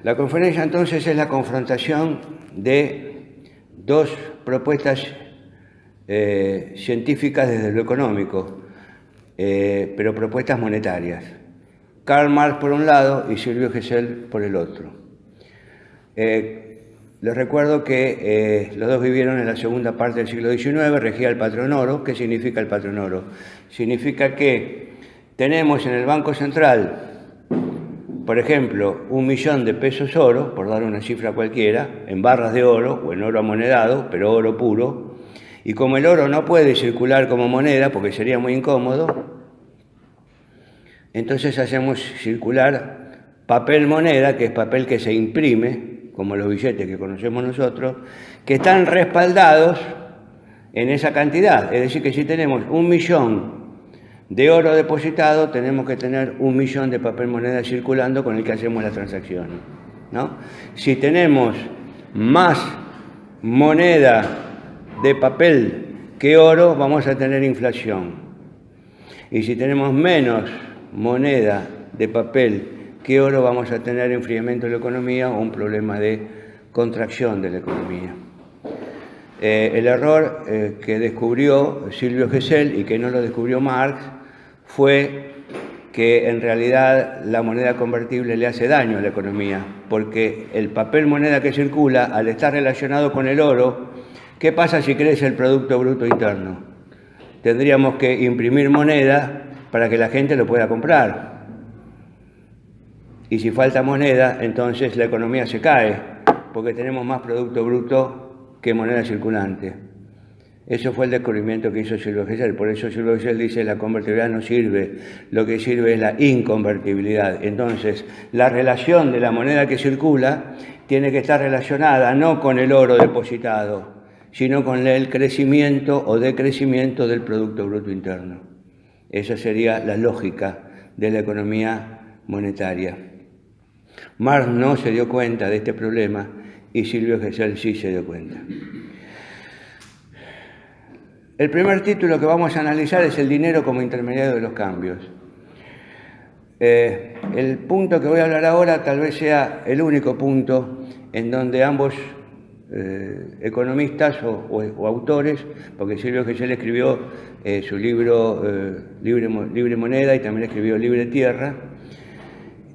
La conferencia entonces es la confrontación de dos propuestas científicas desde lo económico, pero propuestas monetarias. Karl Marx por un lado y Silvio Gesell por el otro. Les recuerdo que los dos vivieron en la segunda parte del siglo XIX, regía el patrón oro. ¿Qué significa el patrón oro? Significa que tenemos en el Banco Central, por ejemplo, 1.000.000 de pesos oro, por dar una cifra cualquiera, en barras de oro o en oro amonedado, pero oro puro, y como el oro no puede circular como moneda porque sería muy incómodo, entonces hacemos circular papel moneda, que es papel que se imprime, como los billetes que conocemos nosotros, que están respaldados en esa cantidad. Es decir, que si tenemos 1.000.000 de oro depositado, tenemos que tener 1.000.000 de papel moneda circulando con el que hacemos las transacciones, ¿no? Si tenemos más moneda de papel que oro, vamos a tener inflación. Y si tenemos menos moneda de papel que oro, vamos a tener enfriamiento de la economía o un problema de contracción de la economía. El error que descubrió Silvio Gesell y que no lo descubrió Marx fue que en realidad la moneda convertible le hace daño a la economía, porque el papel moneda que circula, al estar relacionado con el oro, ¿qué pasa si crece el Producto Bruto Interno? Tendríamos que imprimir moneda para que la gente lo pueda comprar. Y si falta moneda, entonces la economía se cae, porque tenemos más Producto Bruto que moneda circulante. Eso fue el descubrimiento que hizo Silvio Gesell. Por eso Silvio Gesell dice que la convertibilidad no sirve, lo que sirve es la inconvertibilidad. Entonces, la relación de la moneda que circula tiene que estar relacionada no con el oro depositado, sino con el crecimiento o decrecimiento del Producto Bruto Interno. Esa sería la lógica de la economía monetaria. Marx no se dio cuenta de este problema y Silvio Gesell sí se dio cuenta. El primer título que vamos a analizar es el dinero como intermediario de los cambios. El punto que voy a hablar ahora tal vez sea el único punto en donde ambos economistas o autores, porque Silvio Gesell escribió su libro Libre Moneda y también escribió Libre Tierra,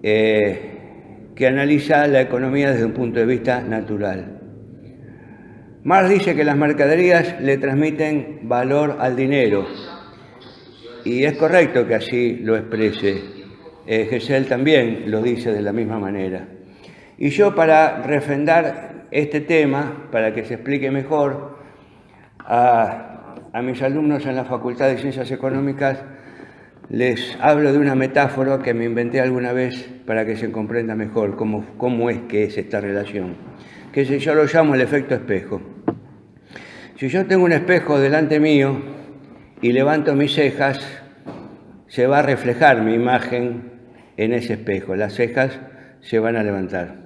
que analiza la economía desde un punto de vista natural. Marx dice que las mercaderías le transmiten valor al dinero, y es correcto que así lo exprese. Gesell también lo dice de la misma manera. Y yo, para refrendar este tema, para que se explique mejor, a mis alumnos en la Facultad de Ciencias Económicas les hablo de una metáfora que me inventé alguna vez para que se comprenda mejor cómo es que es esta relación, que yo lo llamo el efecto espejo. Si yo tengo un espejo delante mío y levanto mis cejas, se va a reflejar mi imagen en ese espejo, las cejas se van a levantar.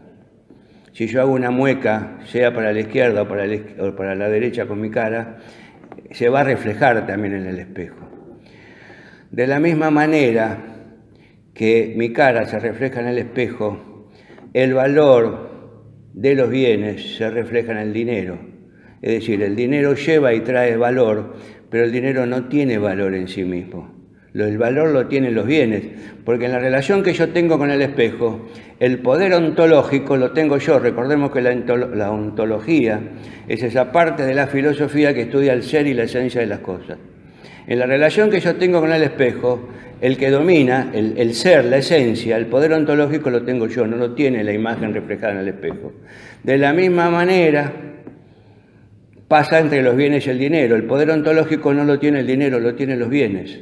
Si yo hago una mueca, sea para la izquierda o para la derecha con mi cara, se va a reflejar también en el espejo. De la misma manera que mi cara se refleja en el espejo, el valor de los bienes se refleja en el dinero. Es decir, el dinero lleva y trae valor, pero el dinero no tiene valor en sí mismo. El valor lo tienen los bienes, porque en la relación que yo tengo con el espejo, el poder ontológico lo tengo yo. Recordemos que la ontología es esa parte de la filosofía que estudia el ser y la esencia de las cosas. En la relación que yo tengo con el espejo, el que domina, el ser, la esencia, el poder ontológico lo tengo yo, no lo tiene la imagen reflejada en el espejo. De la misma manera pasa entre los bienes y el dinero. El poder ontológico no lo tiene el dinero, lo tienen los bienes.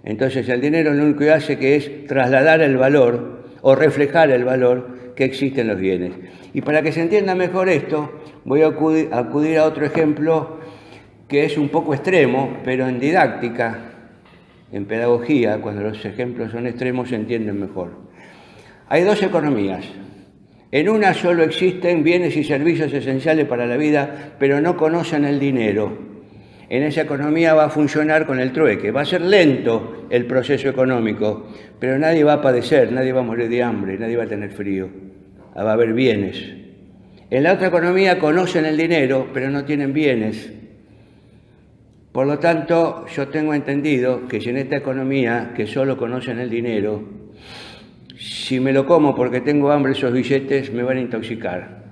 Entonces el dinero lo único que hace que es trasladar el valor o reflejar el valor que existe en los bienes. Y para que se entienda mejor esto, voy a acudir a otro ejemplo que es un poco extremo, pero en didáctica, en pedagogía, cuando los ejemplos son extremos se entienden mejor. Hay dos economías. En una solo existen bienes y servicios esenciales para la vida, pero no conocen el dinero. En esa economía va a funcionar con el trueque. Va a ser lento el proceso económico, pero nadie va a padecer, nadie va a morir de hambre, nadie va a tener frío. va a haber bienes. En la otra economía conocen el dinero, pero no tienen bienes. Por lo tanto, yo tengo entendido que si en esta economía que solo conocen el dinero, si me lo como porque tengo hambre, esos billetes me van a intoxicar.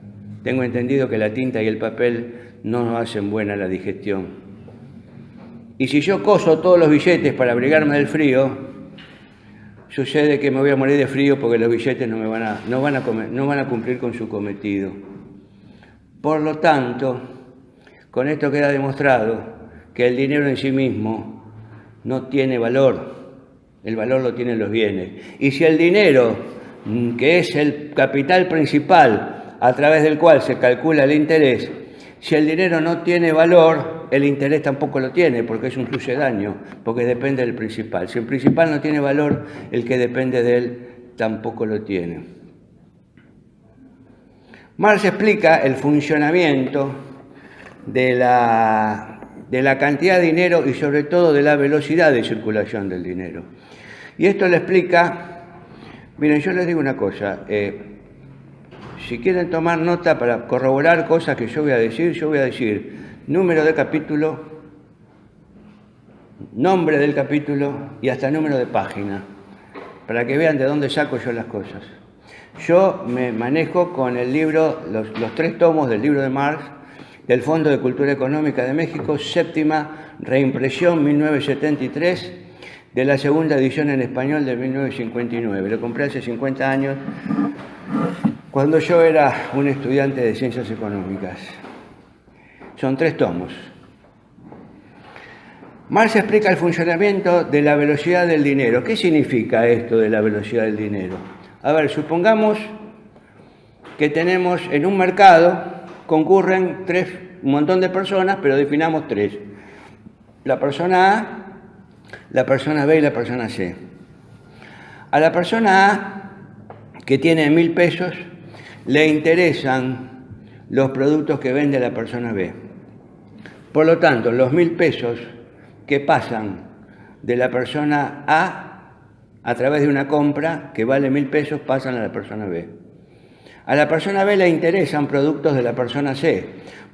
Tengo entendido que la tinta y el papel no nos hacen buena la digestión. Y si yo coso todos los billetes para abrigarme del frío, sucede que me voy a morir de frío porque los billetes no van a cumplir con su cometido. Por lo tanto, con esto queda demostrado que el dinero en sí mismo no tiene valor, el valor lo tienen los bienes. Y si el dinero, que es el capital principal a través del cual se calcula el interés, si el dinero no tiene valor, el interés tampoco lo tiene, porque es un sucedáneo, porque depende del principal. Si el principal no tiene valor, el que depende de él tampoco lo tiene. Marx explica el funcionamiento de la cantidad de dinero y sobre todo de la velocidad de circulación del dinero. Y esto le explica, miren, yo les digo una cosa, si quieren tomar nota para corroborar cosas que yo voy a decir número de capítulo, nombre del capítulo y hasta número de página, para que vean de dónde saco yo las cosas. Yo me manejo con el libro, los 3 tomos del libro de Marx, del Fondo de Cultura Económica de México, séptima reimpresión 1973, de la segunda edición en español de 1959. Lo compré hace 50 años, cuando yo era un estudiante de Ciencias Económicas. Son 3 tomos. Marx explica el funcionamiento de la velocidad del dinero. ¿Qué significa esto de la velocidad del dinero? A ver, supongamos que tenemos en un mercado, concurren un montón de personas, pero definamos 3. La persona A, la persona B y la persona C. A la persona A, que tiene 1.000 pesos, le interesan los productos que vende la persona B. Por lo tanto, los 1.000 pesos que pasan de la persona a través de una compra que vale 1.000 pesos, pasan a la persona B. A la persona B le interesan productos de la persona C.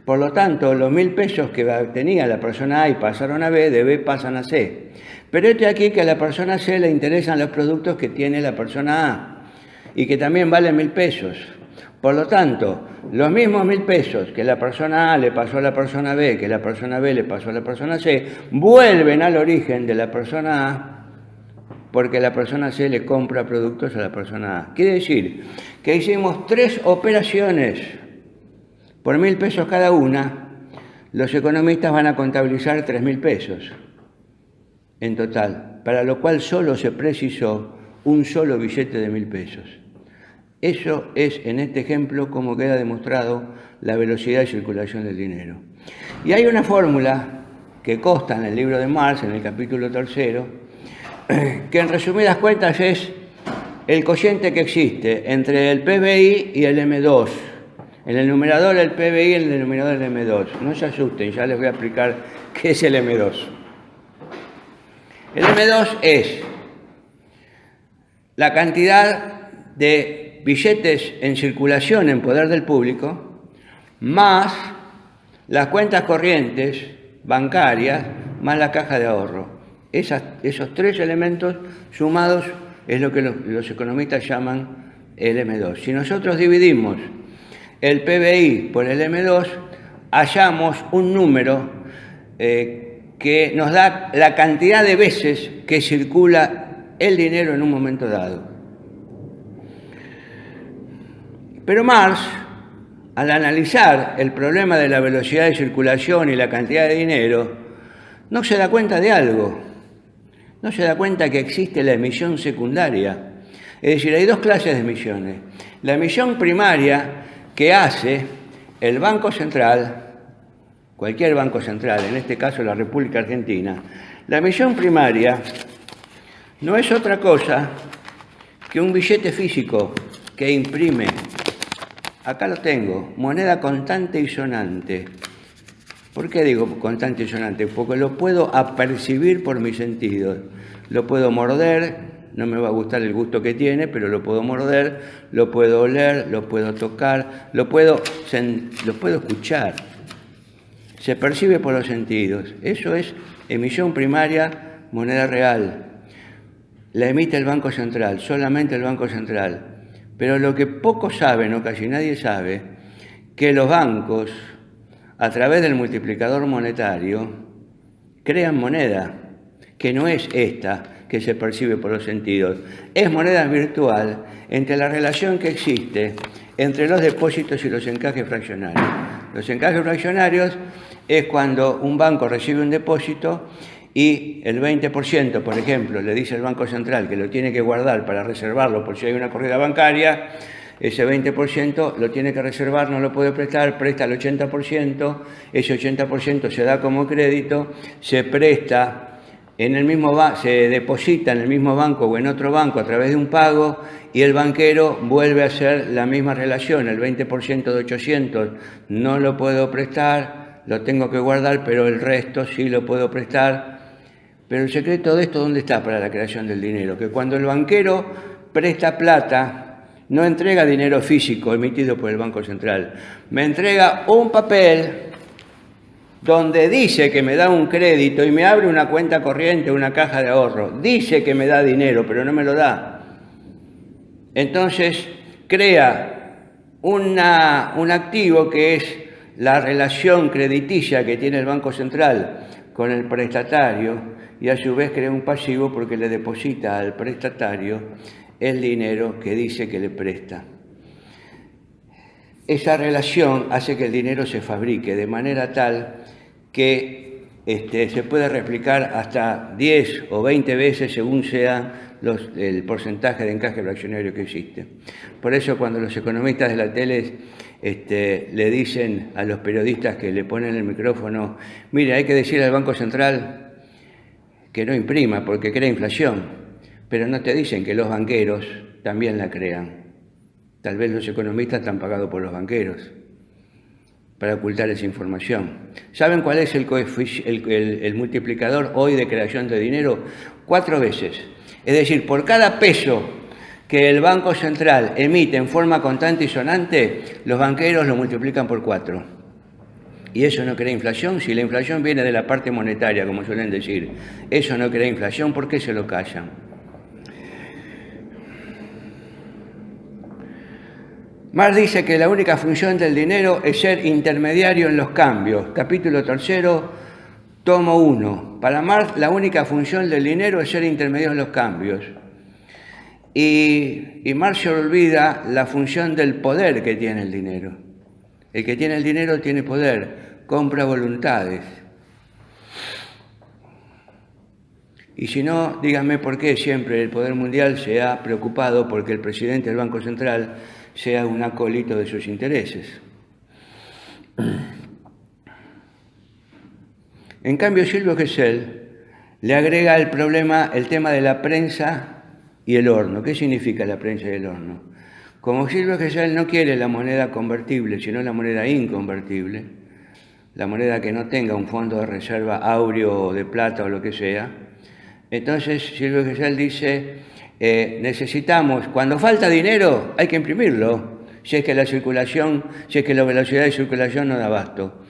Por lo tanto, los 1.000 pesos que tenía la persona A y pasaron a B, de B pasan a C. Pero este aquí que a la persona C le interesan los productos que tiene la persona A y que también valen 1.000 pesos. Por lo tanto, los mismos 1.000 pesos que la persona A le pasó a la persona B, que la persona B le pasó a la persona C, vuelven al origen de la persona A, porque la persona C le compra productos a la persona A. Quiere decir que hicimos 3 operaciones por 1.000 pesos cada una. Los economistas van a contabilizar 3.000 pesos en total, para lo cual solo se precisó un solo billete de 1.000 pesos. Eso es, en este ejemplo, como queda demostrado la velocidad de circulación del dinero. Y hay una fórmula que consta en el libro de Marx, en el capítulo 3, que en resumidas cuentas es el cociente que existe entre el PBI y el M2. En el numerador el PBI y en el denominador el M2. No se asusten, ya les voy a explicar qué es el M2. El M2 es la cantidad de billetes en circulación en poder del público más las cuentas corrientes bancarias más la caja de ahorro. Esos 3 elementos sumados es lo que los economistas llaman el M2. Si nosotros dividimos el PBI por el M2, hallamos un número que nos da la cantidad de veces que circula el dinero en un momento dado. Pero Marx, al analizar el problema de la velocidad de circulación y la cantidad de dinero, no se da cuenta de algo. No se da cuenta que existe la emisión secundaria. Es decir, hay 2 clases de emisiones. La emisión primaria que hace el Banco Central, cualquier banco central, en este caso la República Argentina. La emisión primaria no es otra cosa que un billete físico que imprime. Acá lo tengo, moneda contante y sonante. ¿Por qué digo contante y sonante? Porque lo puedo apercibir por mis sentidos. Lo puedo morder, No me va a gustar el gusto que tiene, pero lo puedo morder, lo puedo oler, lo puedo tocar, lo puedo escuchar. Se percibe por los sentidos. Eso es emisión primaria, moneda real. La emite el Banco Central, solamente el Banco Central. Pero lo que pocos saben, o casi nadie sabe, que los bancos, a través del multiplicador monetario, crean moneda, que no es esta que se percibe por los sentidos. Es moneda virtual entre la relación que existe entre los depósitos y los encajes fraccionarios. Los encajes fraccionarios es cuando un banco recibe un depósito y el 20%, por ejemplo, le dice el Banco Central que lo tiene que guardar para reservarlo por si hay una corrida bancaria. Ese 20% lo tiene que reservar, no lo puede prestar, presta el 80%, ese 80% se da como crédito, se presta en el mismo se deposita en el mismo banco o en otro banco a través de un pago y el banquero vuelve a hacer la misma relación, el 20% de 800 no lo puedo prestar, lo tengo que guardar, pero el resto sí lo puedo prestar. Pero el secreto de esto, ¿dónde está para la creación del dinero? Que cuando el banquero presta plata, no entrega dinero físico emitido por el Banco Central, me entrega un papel donde dice que me da un crédito y me abre una cuenta corriente, una caja de ahorro. Dice que me da dinero, pero no me lo da. Entonces crea un activo que es la relación crediticia que tiene el Banco Central con el prestatario y a su vez crea un pasivo porque le deposita al prestatario el dinero que dice que le presta. Esa relación hace que el dinero se fabrique de manera tal que se puede replicar hasta 10 o 20 veces según sea el porcentaje de encaje fraccionario que existe. Por eso cuando los economistas de la tele le dicen a los periodistas que le ponen el micrófono, mire, hay que decir al Banco Central que no imprima porque crea inflación, pero no te dicen que los banqueros también la crean. Tal vez los economistas están pagados por los banqueros para ocultar esa información. ¿Saben cuál es el multiplicador hoy de creación de dinero? 4 veces. Es decir, por cada peso que el Banco Central emite en forma constante y sonante, los banqueros lo multiplican por 4. Y eso no crea inflación. Si la inflación viene de la parte monetaria, como suelen decir, eso no crea inflación, ¿por qué se lo callan? Marx dice que la única función del dinero es ser intermediario en los cambios. Capítulo 3, tomo 1. Para Marx, la única función del dinero es ser intermediario en los cambios. Y Marx se olvida la función del poder que tiene el dinero. El que tiene el dinero tiene poder, compra voluntades. Y si no, díganme por qué siempre el poder mundial se ha preocupado porque el presidente del Banco Central sea un acólito de sus intereses. En cambio, Silvio Gesell le agrega el tema de la prensa y el horno. ¿Qué significa la prensa y el horno? Como Silvio Gesell no quiere la moneda convertible, sino la moneda inconvertible, la moneda que no tenga un fondo de reserva áureo o de plata o lo que sea, entonces Silvio Gesell dice, necesitamos, cuando falta dinero hay que imprimirlo, si es que la velocidad de circulación no da abasto.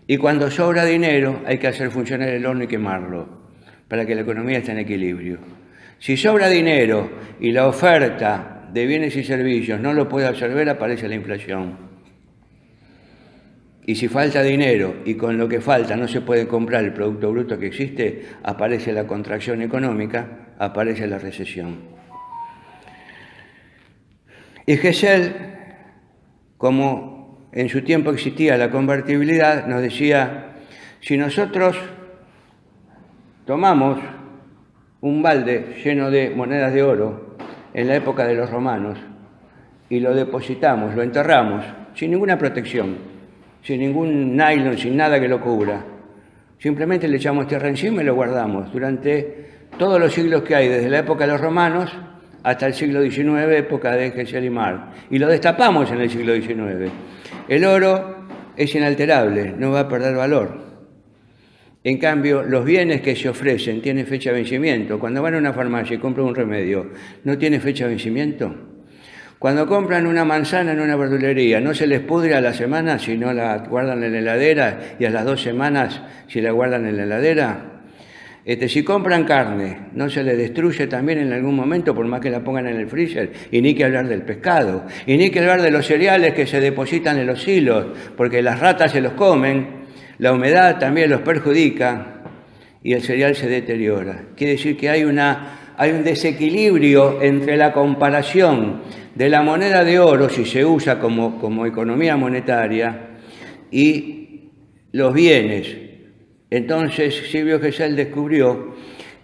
Y cuando sobra dinero hay que hacer funcionar el horno y quemarlo, para que la economía esté en equilibrio. Si sobra dinero y la oferta de bienes y servicios no lo puede absorber, aparece la inflación. Y si falta dinero y con lo que falta no se puede comprar el Producto Bruto que existe, aparece la contracción económica, aparece la recesión. Y Gesell, como en su tiempo existía la convertibilidad, nos decía, si nosotros tomamos un balde lleno de monedas de oro en la época de los romanos y lo depositamos, lo enterramos, sin ninguna protección, sin ningún nylon, sin nada que lo cubra. Simplemente le echamos tierra encima y lo guardamos durante todos los siglos que hay, desde la época de los romanos hasta el siglo XIX, época de Gesell y Marx. Y lo destapamos en el siglo XIX. El oro es inalterable, no va a perder valor. En cambio, los bienes que se ofrecen tienen fecha de vencimiento. Cuando van a una farmacia y compran un remedio, ¿no tiene fecha de vencimiento? Cuando compran una manzana en una verdulería, ¿no se les pudre a la semana si no la guardan en la heladera y a las 2 semanas si la guardan en la heladera? Si compran carne, ¿no se les destruye también en algún momento por más que la pongan en el freezer? Y ni que hablar del pescado, y ni que hablar de los cereales que se depositan en los silos, porque las ratas se los comen, la humedad también los perjudica y el cereal se deteriora. Quiere decir que hay un desequilibrio entre la comparación de la moneda de oro, si se usa como economía monetaria, y los bienes. Entonces Silvio Gesell descubrió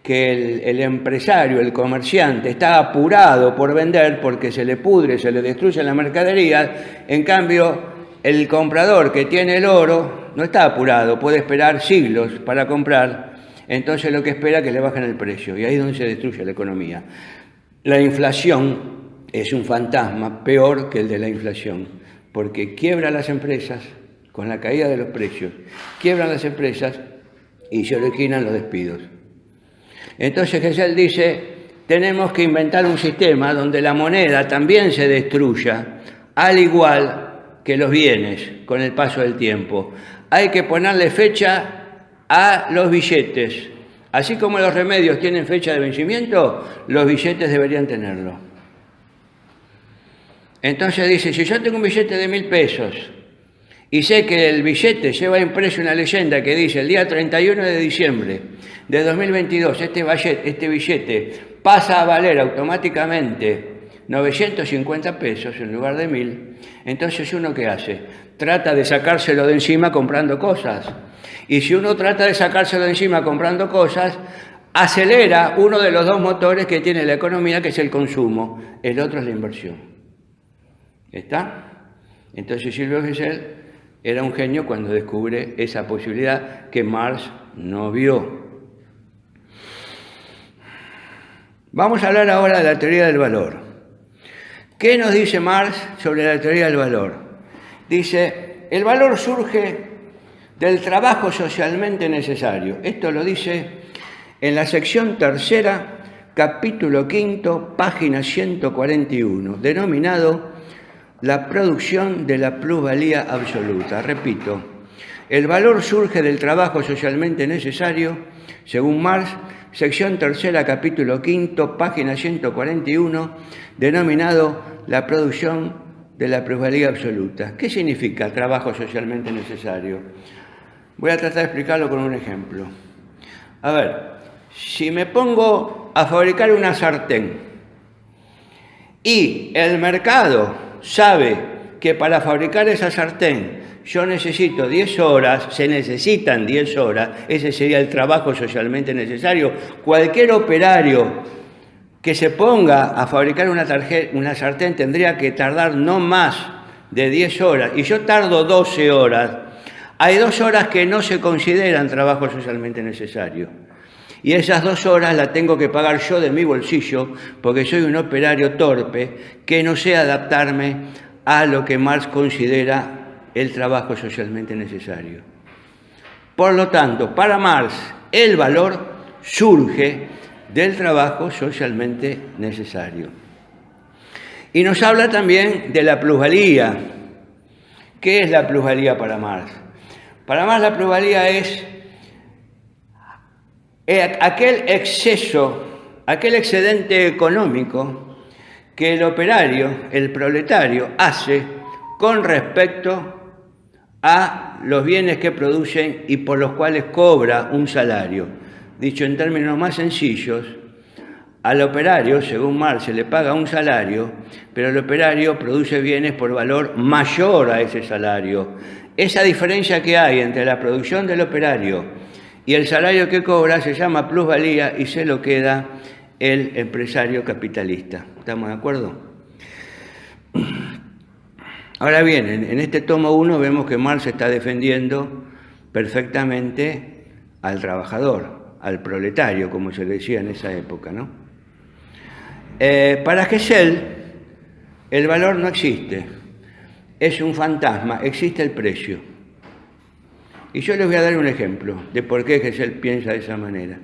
que el empresario, el comerciante, está apurado por vender porque se le pudre, se le destruye la mercadería. En cambio, el comprador que tiene el oro no está apurado, puede esperar siglos para comprar. Entonces lo que espera es que le bajen el precio y ahí es donde se destruye la economía. La inflación es un fantasma peor que el de la inflación, porque quiebra las empresas con la caída de los precios, quiebran las empresas y se originan los despidos. Entonces Gesell dice, tenemos que inventar un sistema donde la moneda también se destruya, al igual que los bienes con el paso del tiempo. Hay que ponerle fecha a los billetes. Así como los remedios tienen fecha de vencimiento, los billetes deberían tenerlo. Entonces dice, si yo tengo un billete de 1.000 pesos y sé que el billete lleva impreso una leyenda que dice el día 31 de diciembre de 2022 este billete pasa a valer automáticamente 950 pesos en lugar de 1.000, entonces uno ¿qué hace? Trata de sacárselo de encima comprando cosas. Y si uno trata de sacárselo de encima comprando cosas, acelera uno de los dos motores que tiene la economía, que es el consumo. El otro es la inversión. ¿Está? Entonces Silvio Gesell era un genio cuando descubre esa posibilidad que Marx no vio. Vamos a hablar ahora de la teoría del valor. ¿Qué nos dice Marx sobre la teoría del valor? Dice, el valor surge del trabajo socialmente necesario. Esto lo dice en la sección tercera, capítulo quinto, página 141, denominado la producción de la plusvalía absoluta. Repito, el valor surge del trabajo socialmente necesario, según Marx, sección tercera, capítulo quinto, página 141, denominado la producción de la plusvalía absoluta. ¿Qué significa trabajo socialmente necesario? Voy a tratar de explicarlo con un ejemplo. A ver, si me pongo a fabricar una sartén y el mercado sabe que para fabricar esa sartén yo necesito 10 horas, se necesitan 10 horas, ese sería el trabajo socialmente necesario. Cualquier operario que se ponga a fabricar una sartén tendría que tardar no más de 10 horas, y yo tardo 12 horas. Hay 2 horas que no se consideran trabajo socialmente necesario. Y esas 2 horas las tengo que pagar yo de mi bolsillo porque soy un operario torpe que no sé adaptarme a lo que Marx considera el trabajo socialmente necesario. Por lo tanto, para Marx, el valor surge del trabajo socialmente necesario. Y nos habla también de la plusvalía. ¿Qué es la plusvalía para Marx? Para Marx la plusvalía es aquel exceso, aquel excedente económico que el operario, el proletario, hace con respecto a los bienes que producen y por los cuales cobra un salario. Dicho en términos más sencillos, al operario, según Marx, se le paga un salario, pero el operario produce bienes por valor mayor a ese salario. Esa diferencia que hay entre la producción del operario y el salario que cobra se llama plusvalía y se lo queda el empresario capitalista. ¿Estamos de acuerdo? Ahora bien, en este tomo 1 vemos que Marx está defendiendo perfectamente al trabajador, al proletario, como se le decía en esa época, ¿no? Para Gesell, el valor no existe, es un fantasma, existe el precio. Y yo les voy a dar un ejemplo de por qué Gesell piensa de esa manera.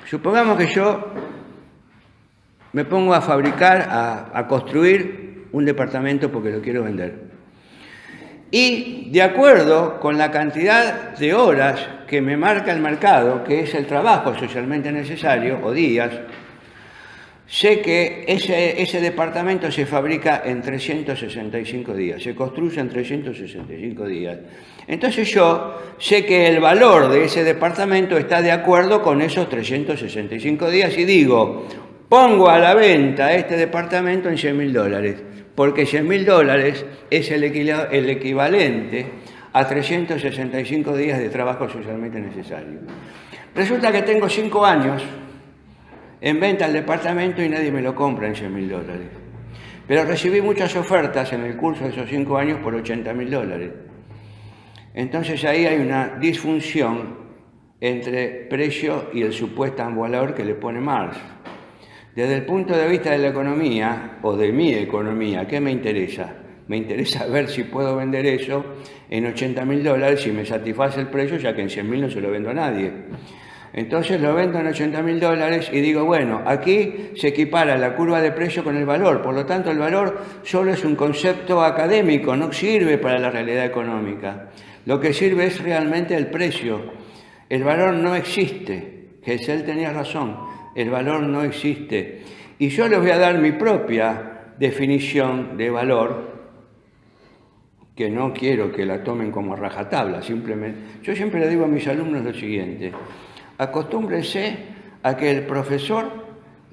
Supongamos que yo me pongo a fabricar, a construir un departamento porque lo quiero vender. Y de acuerdo con la cantidad de horas que me marca el mercado, que es el trabajo socialmente necesario, o días, sé que ese departamento se fabrica en 365 días, se construye en 365 días. Entonces yo sé que el valor de ese departamento está de acuerdo con esos 365 días y digo, pongo a la venta este departamento en $100.000, porque $100.000 es el equivalente a 365 días de trabajo socialmente necesario. Resulta que tengo 5 años en venta el departamento y nadie me lo compra en $100.000. Pero recibí muchas ofertas en el curso de esos 5 años por $80.000. Entonces ahí hay una disfunción entre precio y el supuesto valor que le pone Marx. Desde el punto de vista de la economía, o de mi economía, ¿qué me interesa? Me interesa ver si puedo vender eso en $80.000 si me satisface el precio, ya que en 100.000 no se lo vendo a nadie. Entonces lo vendo en $80.000 y digo, bueno, aquí se equipara la curva de precio con el valor, por lo tanto el valor solo es un concepto académico, no sirve para la realidad económica. Lo que sirve es realmente el precio. El valor no existe. Gesell tenía razón, el valor no existe. Y yo les voy a dar mi propia definición de valor, que no quiero que la tomen como rajatabla, simplemente. Yo siempre le digo a mis alumnos lo siguiente: acostúmbrense a que el profesor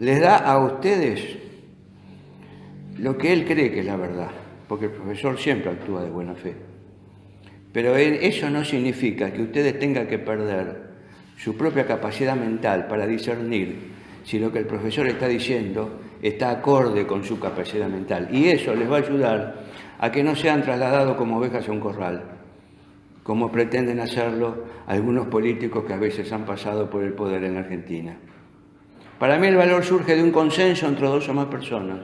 les da a ustedes lo que él cree que es la verdad, porque el profesor siempre actúa de buena fe. Pero eso no significa que ustedes tengan que perder su propia capacidad mental para discernir si lo que el profesor está diciendo está acorde con su capacidad mental. Y eso les va a ayudar a que no sean trasladados como ovejas a un corral, como pretenden hacerlo algunos políticos que a veces han pasado por el poder en la Argentina. Para mí el valor surge de un consenso entre 2 o más personas.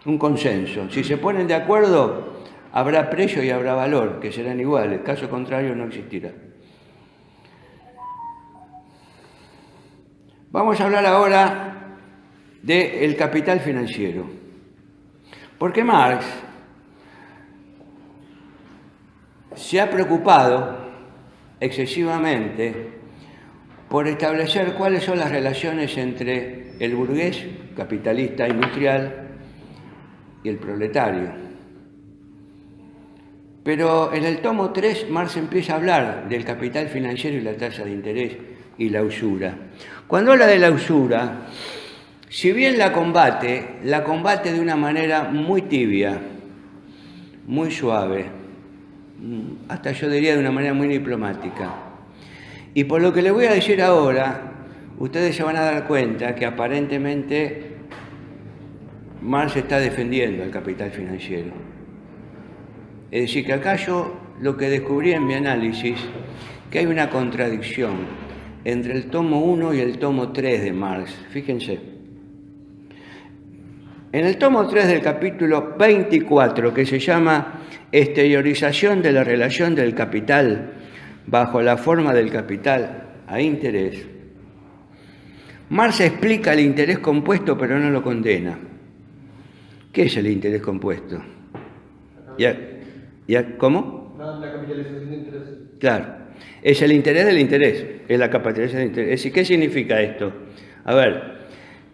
Un consenso. Si se ponen de acuerdo, habrá precio y habrá valor, que serán iguales. Caso contrario, no existirá. Vamos a hablar ahora del capital financiero. Porque Marx se ha preocupado excesivamente por establecer cuáles son las relaciones entre el burgués, capitalista industrial, y el proletario. Pero en el tomo 3, Marx empieza a hablar del capital financiero y la tasa de interés y la usura. Cuando habla de la usura, si bien la combate de una manera muy tibia, muy suave, hasta yo diría de una manera muy diplomática. Y por lo que les voy a decir ahora, ustedes se van a dar cuenta que aparentemente Marx está defendiendo el capital financiero. Es decir, que acá yo lo que descubrí en mi análisis, que hay una contradicción entre el tomo 1 y el tomo 3 de Marx. Fíjense. En el tomo 3 del capítulo 24, que se llama Exteriorización de la relación del capital bajo la forma del capital a interés, Marx explica el interés compuesto, pero no lo condena. ¿Qué es el interés compuesto? ¿Cómo? La capitalización de interés. Claro. Es el interés del interés, es la capitalización de interés. Es decir, ¿qué significa esto? A ver,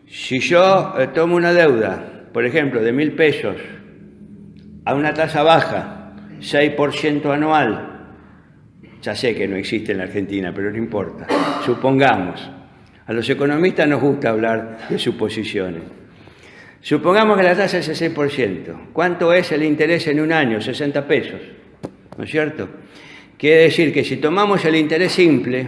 si yo tomo una deuda, por ejemplo, de 1.000 pesos a una tasa baja, 6% anual, ya sé que no existe en la Argentina, pero no importa, supongamos. A los economistas nos gusta hablar de suposiciones. Supongamos que la tasa es el 6%. ¿Cuánto es el interés en un año? 60 pesos, ¿no es cierto? Quiere decir que si tomamos el interés simple,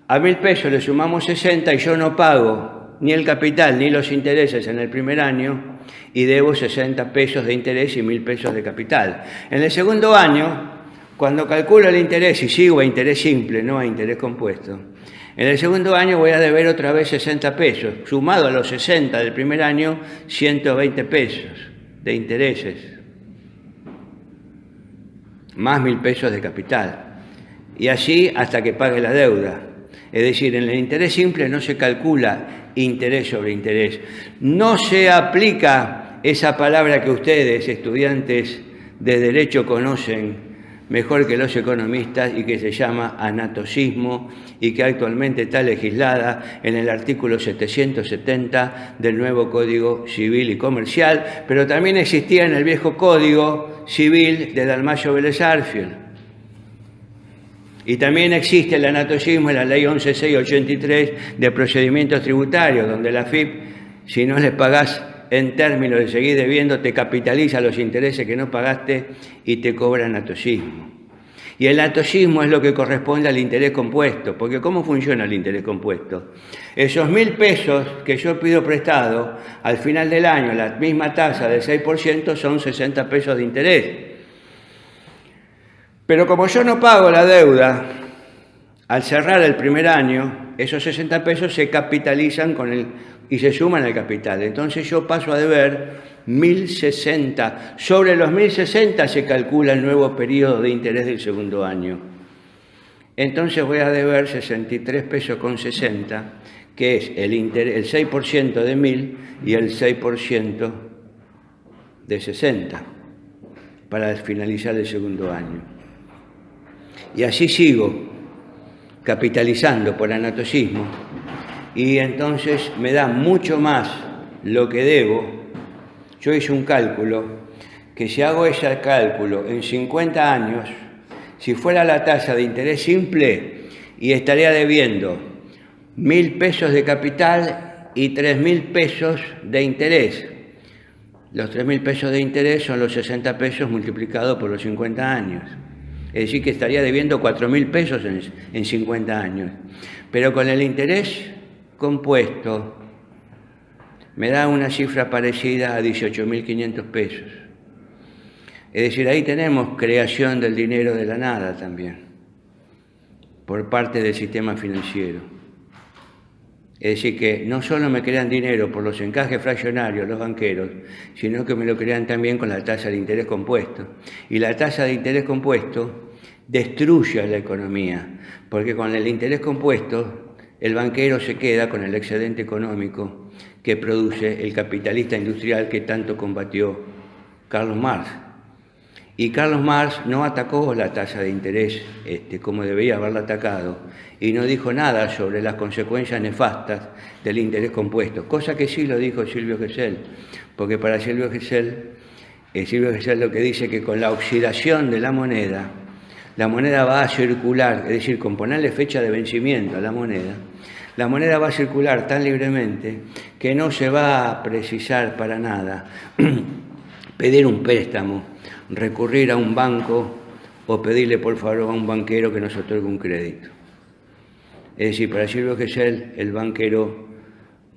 a 1.000 pesos le sumamos 60 y yo no pago ni el capital ni los intereses en el primer año y debo 60 pesos de interés y 1.000 pesos de capital. En el segundo año, cuando calculo el interés y sigo a interés simple, no a interés compuesto, en el segundo año voy a deber otra vez 60 pesos, sumado a los 60 del primer año, 120 pesos de intereses. más 1.000 pesos de capital. Y así hasta que pague la deuda. Es decir, en el interés simple no se calcula interés sobre interés. No se aplica esa palabra que ustedes, estudiantes de Derecho, conocen mejor que los economistas y que se llama anatocismo y que actualmente está legislada en el artículo 770 del nuevo Código Civil y Comercial, pero también existía en el viejo Código Civil de Dalmacio Vélez Arfield. Y también existe el anatocismo en la Ley 11.683 de procedimientos tributarios, donde la AFIP, si no le pagás en términos de seguir debiendo, te capitaliza los intereses que no pagaste y te cobra anatocismo. Y el anatocismo es lo que corresponde al interés compuesto, porque ¿cómo funciona el interés compuesto? Esos 1.000 pesos que yo pido prestado, al final del año, la misma tasa del 6% son 60 pesos de interés. Pero como yo no pago la deuda, al cerrar el primer año, esos 60 pesos se capitalizan y se suman al capital. Entonces yo paso a deber 1.060. Sobre los 1.060 se calcula el nuevo periodo de interés del segundo año. Entonces voy a deber 63 pesos con 60, que es el 6% de 1.000 y el 6% de 60, para finalizar el segundo año. Y así sigo capitalizando por anatocismo, y entonces me da mucho más lo que debo. Yo hice un cálculo, que si hago ese cálculo en 50 años, si fuera la tasa de interés simple, y estaría debiendo 1.000 pesos de capital y 3.000 pesos de interés. Los 3.000 pesos de interés son los 60 pesos multiplicados por los 50 años. Es decir, que estaría debiendo 4.000 pesos en 50 años. Pero con el interés compuesto me da una cifra parecida a 18.500 pesos. Es decir, ahí tenemos creación del dinero de la nada también, por parte del sistema financiero. Es decir, que no solo me crean dinero por los encajes fraccionarios los banqueros, sino que me lo crean también con la tasa de interés compuesto. Y la tasa de interés compuesto destruye a la economía, porque con el interés compuesto el banquero se queda con el excedente económico que produce el capitalista industrial que tanto combatió Carlos Marx. Y Carlos Marx no atacó la tasa de interés como debería haberla atacado, y no dijo nada sobre las consecuencias nefastas del interés compuesto, cosa que sí lo dijo Silvio Gesell, porque para Silvio Gesell lo que dice que con la oxidación de la moneda va a circular, es decir, con ponerle fecha de vencimiento a la moneda va a circular tan libremente que no se va a precisar para nada pedir un préstamo, recurrir a un banco o pedirle por favor a un banquero que nos otorgue un crédito. Es decir, para Silvio Gesell el banquero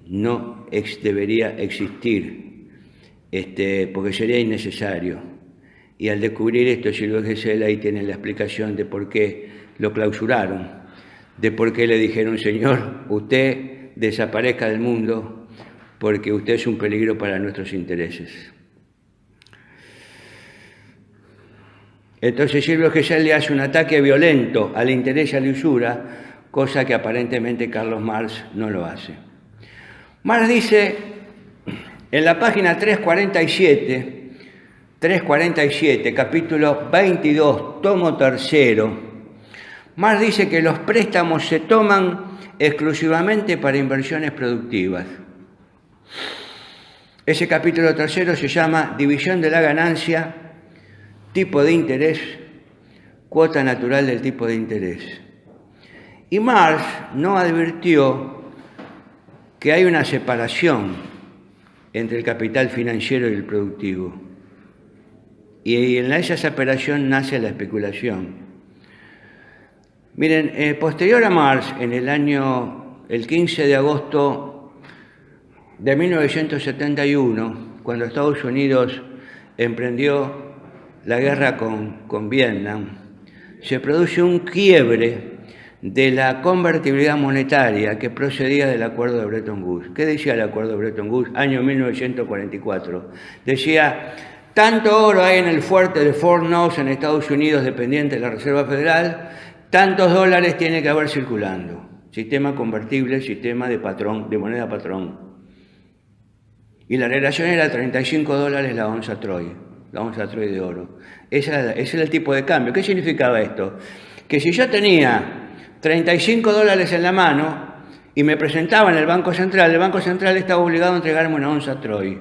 no debería existir, porque sería innecesario. Y al descubrir esto, Silvio Gesell ahí tiene la explicación de por qué lo clausuraron, de por qué le dijeron: señor, usted desaparezca del mundo porque usted es un peligro para nuestros intereses. Entonces Silvio Gesell le hace un ataque violento al interés y a la usura, cosa que aparentemente Carlos Marx no lo hace. Marx dice en la página 347, capítulo 22, tomo 3, Marx dice que los préstamos se toman exclusivamente para inversiones productivas. Ese capítulo 3 se llama División de la ganancia, tipo de interés, cuota natural del tipo de interés. Y Marx no advirtió que hay una separación entre el capital financiero y el productivo. Y en esa separación nace la especulación. Miren, posterior a Marx, en el 15 de agosto de 1971, cuando Estados Unidos emprendió la guerra con Vietnam, se produce un quiebre de la convertibilidad monetaria que procedía del acuerdo de Bretton Woods. ¿Qué decía el acuerdo de Bretton Woods? Año 1944. Decía: tanto oro hay en el fuerte de Fort Knox en Estados Unidos, dependiente de la Reserva Federal, tantos dólares tiene que haber circulando. Sistema convertible, sistema de patrón, de moneda patrón. Y la relación era $35 la onza Troy de oro. Ese era el tipo de cambio. ¿Qué significaba esto? Que si yo tenía $35 en la mano y me presentaba en el Banco Central estaba obligado a entregarme una onza Troy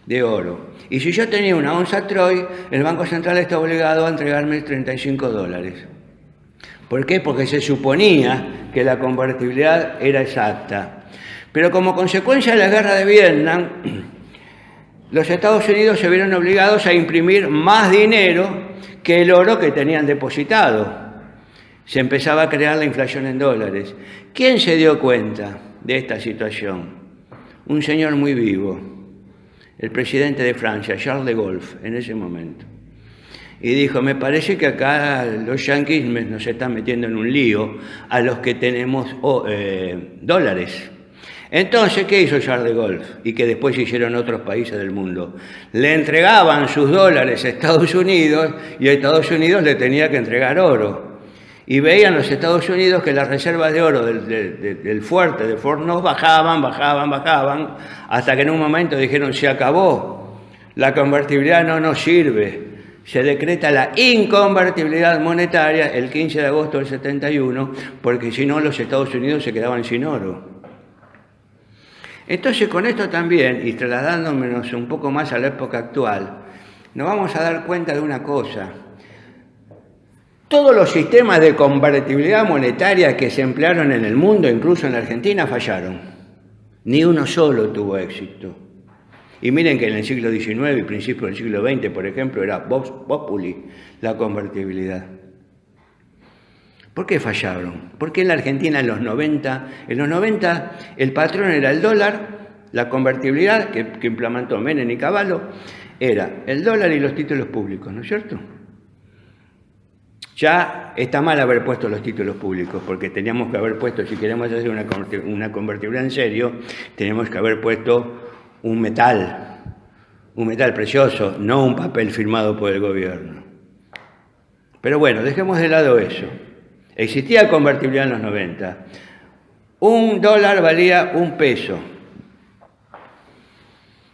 de oro. Y si yo tenía una onza Troy, el Banco Central estaba obligado a entregarme $35. ¿Por qué? Porque se suponía que la convertibilidad era exacta. Pero como consecuencia de la guerra de Vietnam, los Estados Unidos se vieron obligados a imprimir más dinero que el oro que tenían depositado. Se empezaba a crear la inflación en dólares. ¿Quién se dio cuenta de esta situación? Un señor muy vivo, el presidente de Francia, Charles de Gaulle, en ese momento. Y dijo, me parece que acá los yanquis nos están metiendo en un lío a los que tenemos dólares. Entonces, ¿qué hizo Charles de Gaulle? Y que después hicieron otros países del mundo. Le entregaban sus dólares a Estados Unidos y a Estados Unidos le tenía que entregar oro. Y veían los Estados Unidos que las reservas de oro del fuerte de Fort Knox bajaban, hasta que en un momento dijeron, se acabó, la convertibilidad no nos sirve. Se decreta la inconvertibilidad monetaria el 15 de agosto del 71, porque si no los Estados Unidos se quedaban sin oro. Entonces, con esto también, y trasladándonos un poco más a la época actual, nos vamos a dar cuenta de una cosa. Todos los sistemas de convertibilidad monetaria que se emplearon en el mundo, incluso en la Argentina, fallaron. Ni uno solo tuvo éxito. Y miren que en el siglo XIX y principios del siglo XX, por ejemplo, era vox populi la convertibilidad. ¿Por qué fallaron? Porque en la Argentina en los 90 el patrón era el dólar, la convertibilidad que implementó Menem y Cavallo era el dólar y los títulos públicos, ¿no es cierto? Ya está mal haber puesto los títulos públicos, porque teníamos que haber puesto, si queremos hacer una convertibilidad en serio, teníamos que haber puesto un metal precioso, no un papel firmado por el gobierno. Pero bueno, dejemos de lado eso. Existía convertibilidad en los 90. Un dólar valía un peso.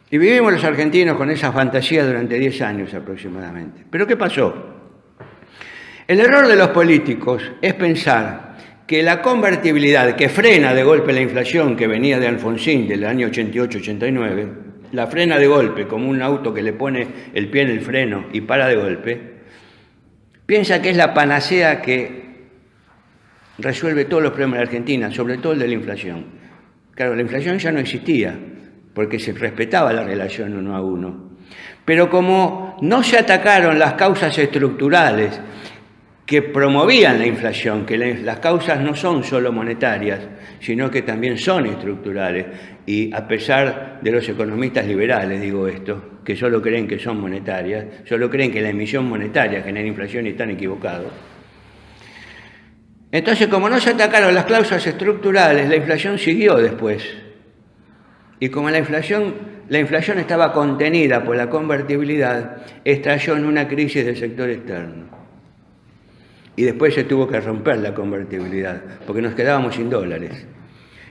Y vivimos los argentinos con esa fantasía durante 10 años aproximadamente. ¿Pero qué pasó? El error de los políticos es pensar que la convertibilidad que frena de golpe la inflación que venía de Alfonsín del año 88-89, la frena de golpe como un auto que le pone el pie en el freno y para de golpe, piensa que es la panacea que resuelve todos los problemas de Argentina, sobre todo el de la inflación. Claro, la inflación ya no existía, porque se respetaba la relación 1 a 1. Pero como no se atacaron las causas estructurales que promovían la inflación, que las causas no son solo monetarias, sino que también son estructurales, y a pesar de los economistas liberales, digo esto, que solo creen que son monetarias, solo creen que la emisión monetaria genera inflación y están equivocados. Entonces, como no se atacaron las causas estructurales, la inflación siguió después. Y como la inflación estaba contenida por la convertibilidad, estalló en una crisis del sector externo. Y después se tuvo que romper la convertibilidad, porque nos quedábamos sin dólares.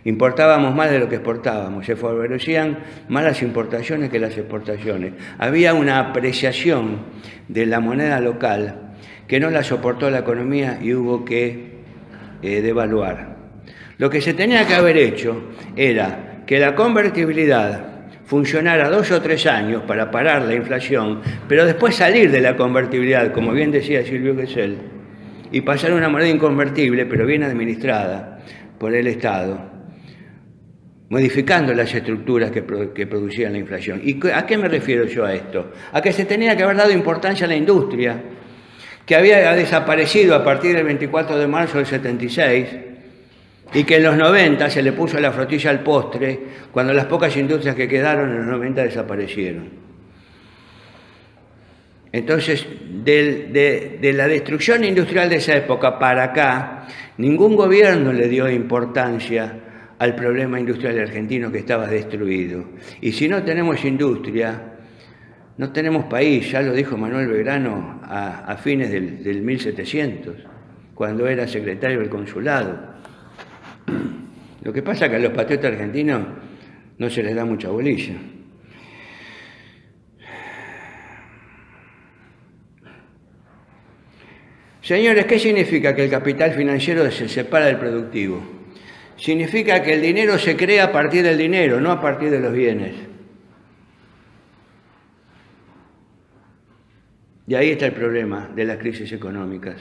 Importábamos más de lo que exportábamos, se favorecían más las importaciones que las exportaciones. Había una apreciación de la moneda local que no la soportó la economía y hubo que devaluar. Lo que se tenía que haber hecho era que la convertibilidad funcionara 2 o 3 años para parar la inflación, pero después salir de la convertibilidad, como bien decía Silvio Gesell, y pasar a una moneda inconvertible, pero bien administrada por el Estado, modificando las estructuras que producían la inflación. ¿Y a qué me refiero yo a esto? A que se tenía que haber dado importancia a la industria, que había desaparecido a partir del 24 de marzo del 76, y que en los 90 se le puso la frutilla al postre, cuando las pocas industrias que quedaron en los 90 desaparecieron. Entonces, de la destrucción industrial de esa época para acá, ningún gobierno le dio importancia al problema industrial argentino que estaba destruido. Y si no tenemos industria, No tenemos país, ya lo dijo Manuel Belgrano a fines del 1700, cuando era secretario del consulado. Lo que pasa es que a los patriotas argentinos no se les da mucha bolilla. Señores, ¿qué significa que el capital financiero se separa del productivo? Significa que el dinero se crea a partir del dinero, no a partir de los bienes. Y ahí está el problema de las crisis económicas.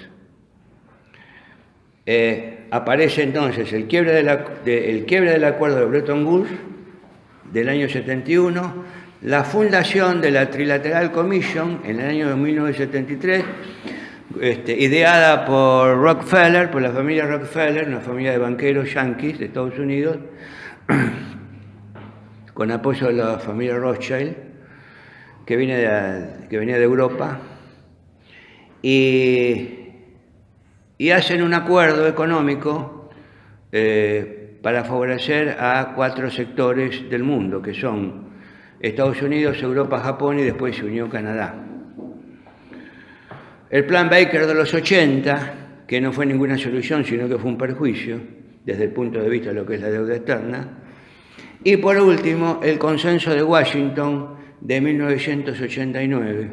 Aparece entonces el quiebre del acuerdo de Bretton Woods del año 71, la fundación de la Trilateral Commission en el año 1973, ideada por Rockefeller, por la familia Rockefeller, una familia de banqueros yanquis de Estados Unidos, con apoyo de la familia Rothschild, que venía de Europa, y hacen un acuerdo económico para favorecer a 4 sectores del mundo, que son Estados Unidos, Europa, Japón y después se unió Canadá. El plan Baker de los 80, que no fue ninguna solución, sino que fue un perjuicio desde el punto de vista de lo que es la deuda externa. Y por último, el consenso de Washington de 1989,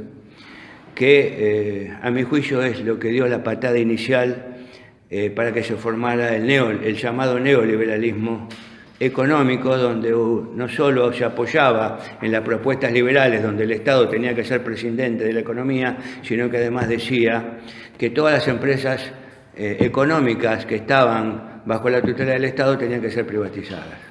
que a mi juicio es lo que dio la patada inicial para que se formara el llamado neoliberalismo económico, donde no solo se apoyaba en las propuestas liberales, donde el Estado tenía que ser presidente de la economía, sino que además decía que todas las empresas económicas que estaban bajo la tutela del Estado tenían que ser privatizadas.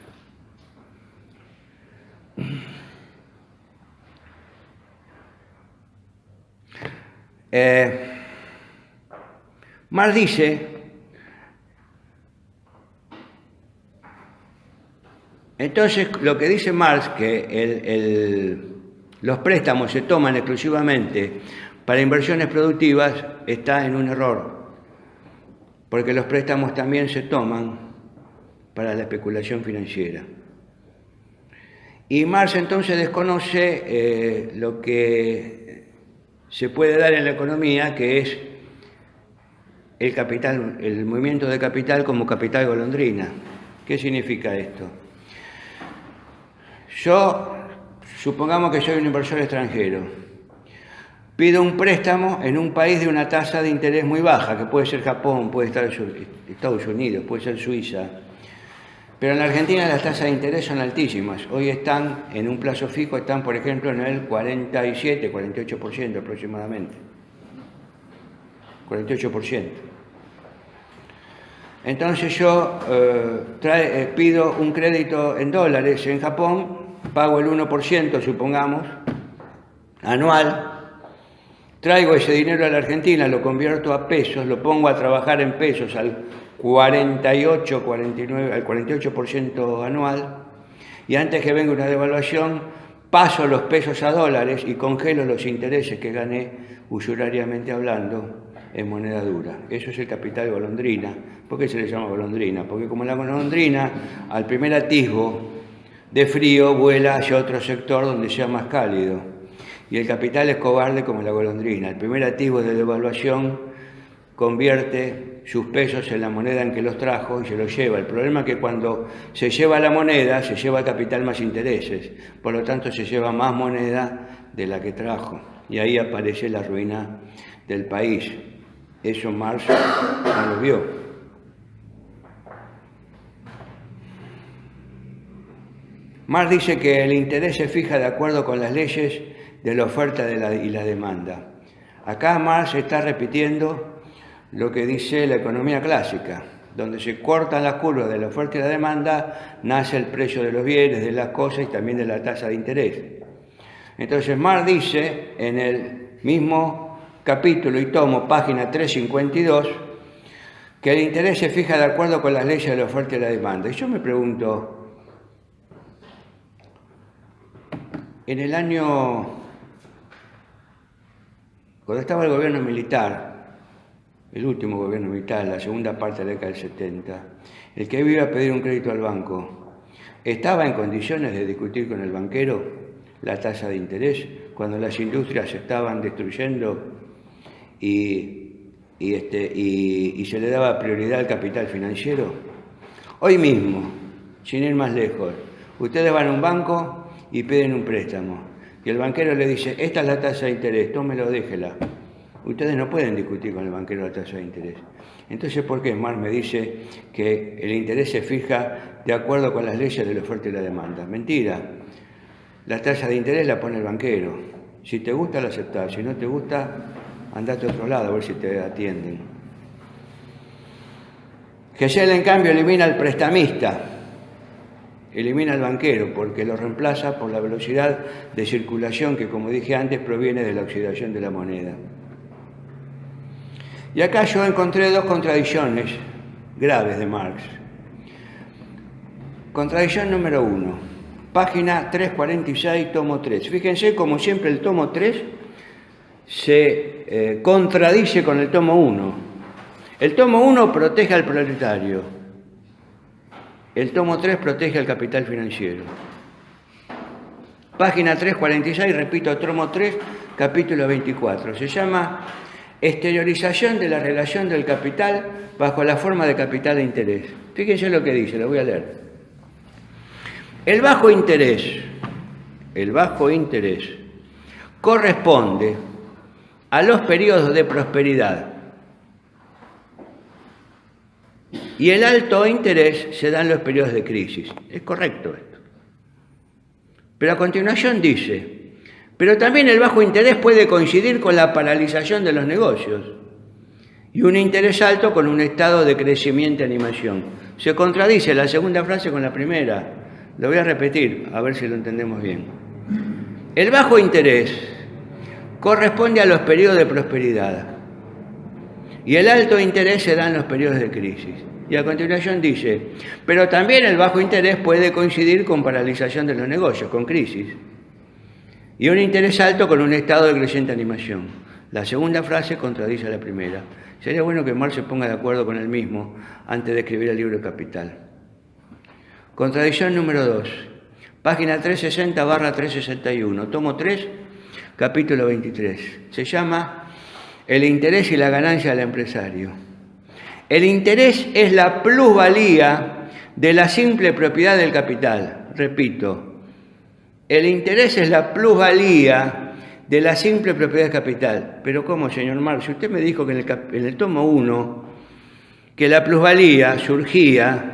Marx dice, entonces lo que dice Marx, que los préstamos se toman exclusivamente para inversiones productivas, está en un error, porque los préstamos también se toman para la especulación financiera. Y Marx entonces desconoce lo que se puede dar en la economía, que es el capital, el movimiento de capital como capital golondrina. ¿Qué significa esto? Supongamos que soy un inversor extranjero, pido un préstamo en un país de una tasa de interés muy baja, que puede ser Japón, puede estar Estados Unidos, puede ser Suiza, pero en la Argentina las tasas de interés son altísimas. Hoy están en un plazo fijo, están por ejemplo en el 47, 48% aproximadamente. 48%. Entonces yo pido un crédito en dólares en Japón, pago el 1%, supongamos, anual, traigo ese dinero a la Argentina, lo convierto a pesos, lo pongo a trabajar en pesos al 48% anual, y antes que venga una devaluación, paso los pesos a dólares y congelo los intereses que gané usurariamente hablando en moneda dura. Eso es el capital golondrina. ¿Por qué se le llama golondrina? Porque como la golondrina, al primer atisbo de frío vuela hacia otro sector donde sea más cálido. Y el capital es cobarde como la golondrina. El primer atisbo de devaluación convierte sus pesos en la moneda en que los trajo y se los lleva. El problema es que cuando se lleva la moneda, se lleva el capital más intereses. Por lo tanto, se lleva más moneda de la que trajo. Y ahí aparece la ruina del país. Eso Marx no lo vio. Marx dice que el interés se fija de acuerdo con las leyes de la oferta y la demanda. Acá Marx está repitiendo lo que dice la economía clásica, donde se cortan las curvas de la oferta y la demanda, nace el precio de los bienes, de las cosas y también de la tasa de interés. Entonces Marx dice en el mismo capítulo y tomo, página 352, que el interés se fija de acuerdo con las leyes de la oferta y la demanda. Y yo me pregunto, en el año, cuando estaba el gobierno militar, el último gobierno militar, la segunda parte de la década del 70, el que iba a pedir un crédito al banco, ¿estaba en condiciones de discutir con el banquero la tasa de interés? cuando las industrias se estaban destruyendo y se le daba prioridad al capital financiero? Hoy mismo, sin ir más lejos, ustedes van a un banco y piden un préstamo y el banquero le dice: esta es la tasa de interés, tómelo, déjela. Ustedes no pueden discutir con el banquero la tasa de interés. Entonces, ¿por qué Marx me dice que el interés se fija de acuerdo con las leyes de la oferta y la demanda? Mentira. La tasa de interés la pone el banquero. Si te gusta, la aceptás. Si no te gusta, andate a otro lado a ver si te atienden. Gesell, en cambio, elimina al prestamista, elimina al banquero, porque lo reemplaza por la velocidad de circulación que, como dije antes, proviene de la oxidación de la moneda. Y acá yo encontré dos contradicciones graves de Marx. Contradicción número 1, página 346, tomo 3. Fíjense, como siempre, el tomo 3 se contradice con el tomo 1. El tomo 1 protege al proletario. El tomo 3 protege al capital financiero. Página 346, repito, tomo 3, capítulo 24. Se llama exteriorización de la relación del capital bajo la forma de capital de interés. Fíjense lo que dice, lo voy a leer. El bajo interés corresponde a los periodos de prosperidad y el alto interés se da en los periodos de crisis. Es correcto esto. Pero a continuación dice: pero también el bajo interés puede coincidir con la paralización de los negocios y un interés alto con un estado de crecimiento y animación. Se contradice la segunda frase con la primera. Lo voy a repetir, a ver si lo entendemos bien. El bajo interés corresponde a los periodos de prosperidad y el alto interés se da en los periodos de crisis. Y a continuación dice: pero también el bajo interés puede coincidir con paralización de los negocios, con crisis, y un interés alto con un estado de creciente animación. La segunda frase contradice a la primera. Sería bueno que Marx se ponga de acuerdo con él mismo antes de escribir el libro Capital. Contradicción número 2, página 360/361, tomo 3, capítulo 23. Se llama El interés y la ganancia del empresario. El interés es la plusvalía de la simple propiedad del capital. Repito, el interés es la plusvalía de la simple propiedad del capital. Pero ¿cómo, señor Marx? Usted me dijo que en el tomo 1 que la plusvalía surgía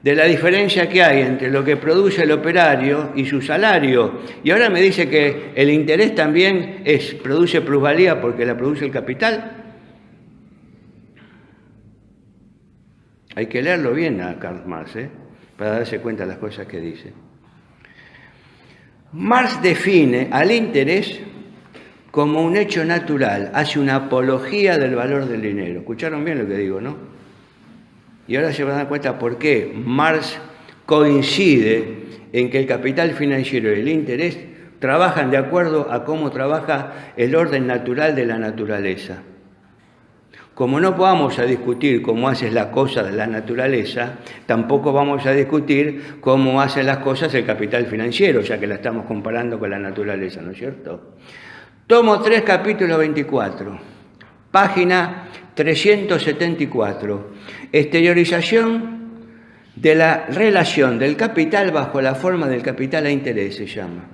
de la diferencia que hay entre lo que produce el operario y su salario. Y ahora me dice que el interés también produce plusvalía porque la produce el capital. Hay que leerlo bien a Karl Marx, para darse cuenta de las cosas que dice. Marx define al interés como un hecho natural, hace una apología del valor del dinero. ¿Escucharon bien lo que digo, no? Y ahora se van a dar cuenta por qué Marx coincide en que el capital financiero y el interés trabajan de acuerdo a cómo trabaja el orden natural de la naturaleza. Como no vamos a discutir cómo hace las cosas de la naturaleza, tampoco vamos a discutir cómo hace las cosas el capital financiero, ya que la estamos comparando con la naturaleza, ¿no es cierto? Tomo 3, capítulo 24, página 374. Exteriorización de la relación del capital bajo la forma del capital a interés se llama.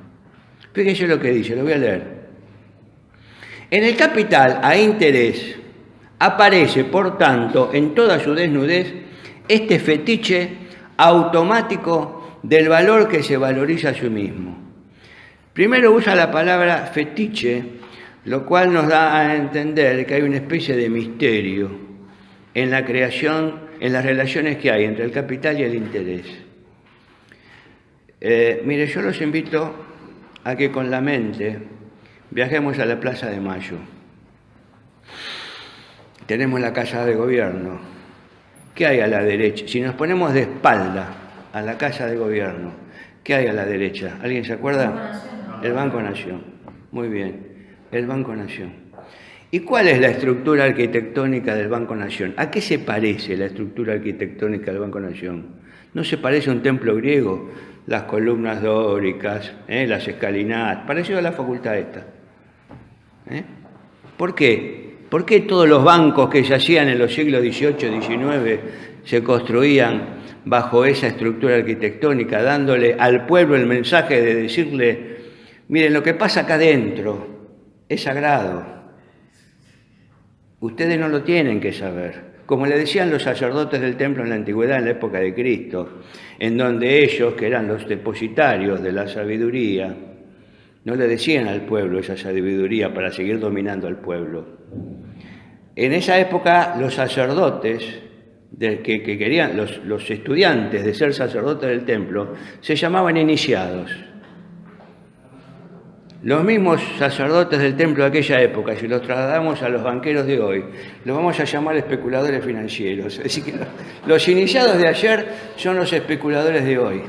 Fíjense lo que dice, lo voy a leer. En el capital a interés aparece, por tanto, en toda su desnudez, este fetiche automático del valor que se valoriza a sí mismo. Primero usa la palabra fetiche, lo cual nos da a entender que hay una especie de misterio en la creación, en las relaciones que hay entre el capital y el interés. Mire, yo los invito a que con la mente viajemos a la Plaza de Mayo. Tenemos la Casa de Gobierno. ¿Qué hay a la derecha? Si nos ponemos de espalda a la Casa de Gobierno, ¿qué hay a la derecha? ¿Alguien se acuerda? El Banco Nación. Muy bien, el Banco Nación. ¿Y cuál es la estructura arquitectónica del Banco Nación? ¿A qué se parece la estructura arquitectónica del Banco Nación? ¿No se parece a un templo griego? las columnas dóricas, las escalinatas, parecido a la facultad esta. ¿Por qué? ¿Por qué todos los bancos que se hacían en los siglos XVIII, XIX se construían bajo esa estructura arquitectónica, dándole al pueblo el mensaje de decirle, miren, lo que pasa acá adentro es sagrado, ustedes no lo tienen que saber? Como le decían los sacerdotes del templo en la antigüedad, en la época de Cristo, en donde ellos, que eran los depositarios de la sabiduría, no le decían al pueblo esa sabiduría para seguir dominando al pueblo. En esa época los sacerdotes, que querían, los estudiantes de ser sacerdotes del templo, se llamaban iniciados. Los mismos sacerdotes del templo de aquella época, si los trasladamos a los banqueros de hoy, los vamos a llamar especuladores financieros. Es decir, que los iniciados de ayer son los especuladores de hoy.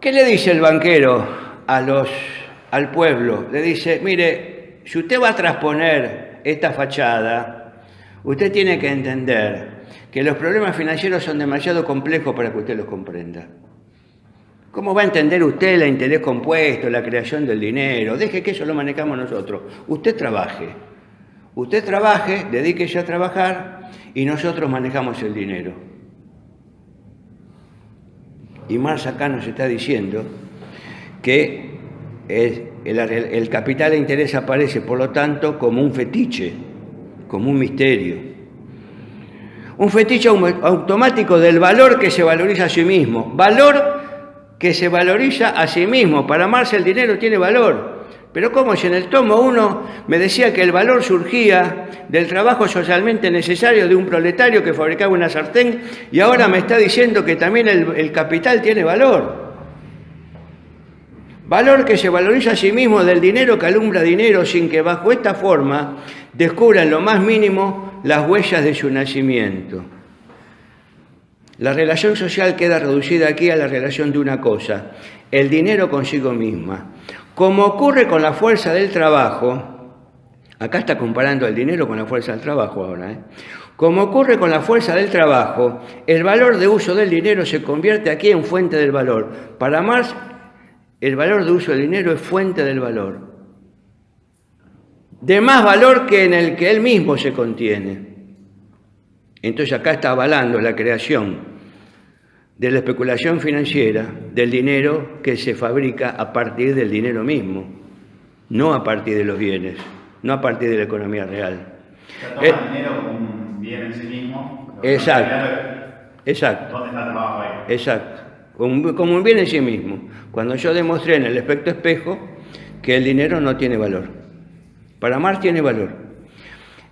¿Qué le dice el banquero al pueblo? Le dice, mire, si usted va a transponer esta fachada, usted tiene que entender que los problemas financieros son demasiado complejos para que usted los comprenda. ¿Cómo va a entender usted el interés compuesto, la creación del dinero? Deje que eso lo manejamos nosotros. Usted trabaje, dedíquese a trabajar y nosotros manejamos el dinero. Y Marx acá nos está diciendo que el capital de interés aparece, por lo tanto, como un fetiche, como un misterio. Un fetiche automático del valor que se valoriza a sí mismo. Valor que se valoriza a sí mismo. Para Marx el dinero tiene valor. Pero ¿cómo? Si en el tomo 1 me decía que el valor surgía del trabajo socialmente necesario de un proletario que fabricaba una sartén, y ahora me está diciendo que también el capital tiene valor. Valor que se valoriza a sí mismo del dinero que alumbra dinero, sin que bajo esta forma descubra en lo más mínimo las huellas de su nacimiento. La relación social queda reducida aquí a la relación de una cosa, el dinero consigo misma. Como ocurre con la fuerza del trabajo, acá está comparando el dinero con la fuerza del trabajo ahora, Como ocurre con la fuerza del trabajo, el valor de uso del dinero se convierte aquí en fuente del valor. Para Marx, el valor de uso del dinero es fuente del valor. De más valor que en el que él mismo se contiene. Entonces acá está avalando la creación de la especulación financiera, del dinero que se fabrica a partir del dinero mismo, no a partir de los bienes, no a partir de la economía real. Se toma el dinero como un bien en sí mismo. Exacto. ¿Dónde está el trabajo ahí? Exacto. Como un bien en sí mismo. Cuando yo demostré en el efecto espejo que el dinero no tiene valor. Para Marx tiene valor.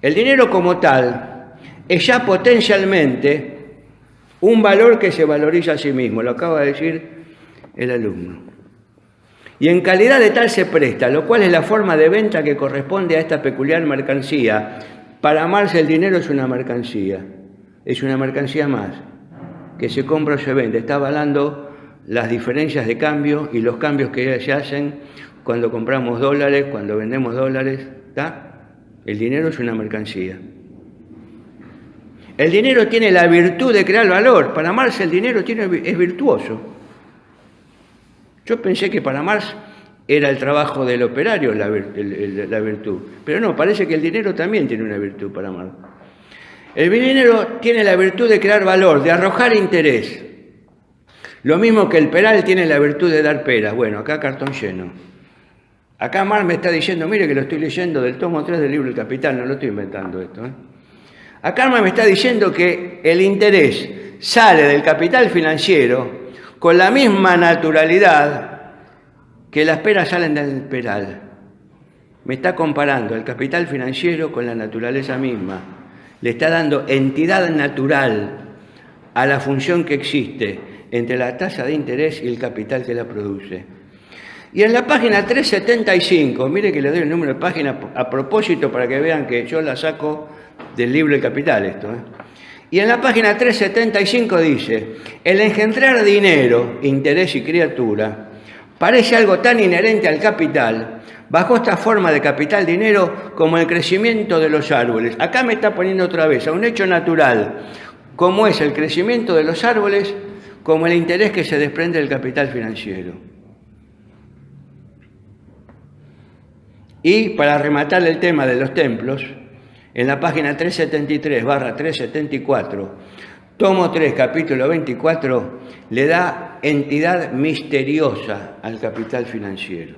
El dinero como tal es ya potencialmente un valor que se valoriza a sí mismo, lo acaba de decir el alumno. Y en calidad de tal se presta, lo cual es la forma de venta que corresponde a esta peculiar mercancía. Para Marx el dinero es una mercancía más, que se compra o se vende. Está avalando las diferencias de cambio y los cambios que se hacen cuando compramos dólares, cuando vendemos dólares. ¿Está? El dinero es una mercancía. El dinero tiene la virtud de crear valor. Para Marx el dinero es virtuoso. Yo pensé que para Marx era el trabajo del operario la virtud. Pero no, parece que el dinero también tiene una virtud para Marx. El dinero tiene la virtud de crear valor, de arrojar interés. Lo mismo que el peral tiene la virtud de dar peras. Bueno, acá cartón lleno. Acá Marx me está diciendo, mire que lo estoy leyendo del tomo 3 del libro El Capital, no lo estoy inventando esto, Acá Marx me está diciendo que el interés sale del capital financiero con la misma naturalidad que las peras salen del peral. Me está comparando el capital financiero con la naturaleza misma. Le está dando entidad natural a la función que existe entre la tasa de interés y el capital que la produce. Y en la página 375, mire que le doy el número de página a propósito para que vean que yo la saco del libro El Capital esto. Y en la página 375 dice, el engendrar dinero, interés y criatura, parece algo tan inherente al capital, bajo esta forma de capital dinero, como el crecimiento de los árboles. Acá me está poniendo otra vez a un hecho natural, como es el crecimiento de los árboles, como el interés que se desprende del capital financiero. Y para rematar el tema de los templos, en la página 373/374, tomo 3, capítulo 24, le da entidad misteriosa al capital financiero.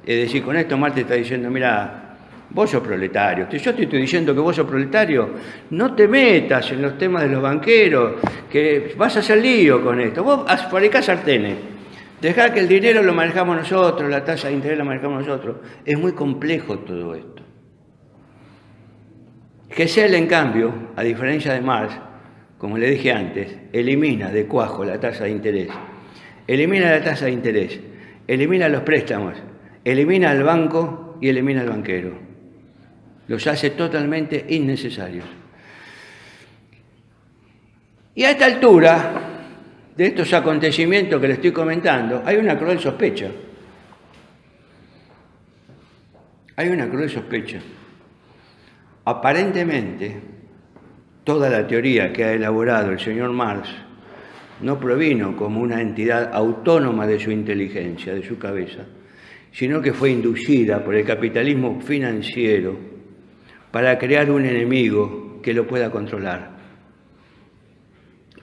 Es decir, con esto Marx está diciendo, mira, vos sos proletario. Yo te estoy diciendo que vos sos proletario, no te metas en los temas de los banqueros, que vas a hacer lío con esto. Vos fabricá sartenes, dejá que el dinero lo manejamos nosotros, la tasa de interés la manejamos nosotros. Es muy complejo todo esto. Gesell, en cambio, a diferencia de Marx, como le dije antes, elimina de cuajo la tasa de interés, elimina la tasa de interés, elimina los préstamos, elimina al banco y elimina al banquero. Los hace totalmente innecesarios. Y a esta altura de estos acontecimientos que le estoy comentando, hay una cruel sospecha. Hay una cruel sospecha. Aparentemente, toda la teoría que ha elaborado el señor Marx no provino como una entidad autónoma de su inteligencia, de su cabeza, sino que fue inducida por el capitalismo financiero para crear un enemigo que lo pueda controlar.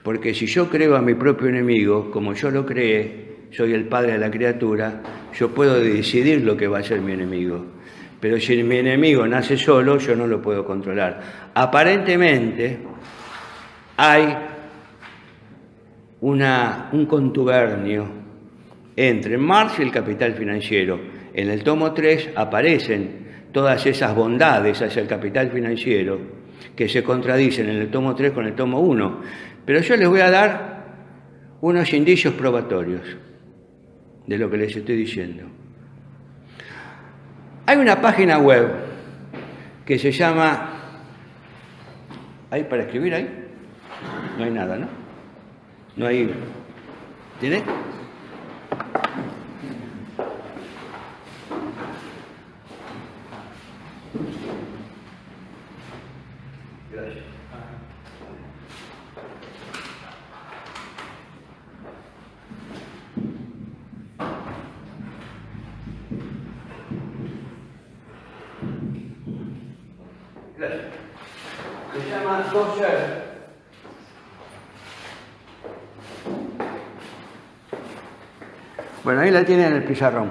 Porque si yo creo a mi propio enemigo, como yo lo creé, soy el padre de la criatura, yo puedo decidir lo que va a ser mi enemigo. Pero si mi enemigo nace solo, yo no lo puedo controlar. Aparentemente hay un contubernio entre Marx y el capital financiero. En el tomo 3 aparecen todas esas bondades hacia el capital financiero que se contradicen en el tomo 3 con el tomo 1. Pero yo les voy a dar unos indicios probatorios de lo que les estoy diciendo. Hay una página web que se llama... ¿Hay para escribir ahí? No hay nada, ¿no? No hay... ¿Tiene? Gracias. Gracias. Se llama Doser. Bueno, ahí la tienen en el pizarrón.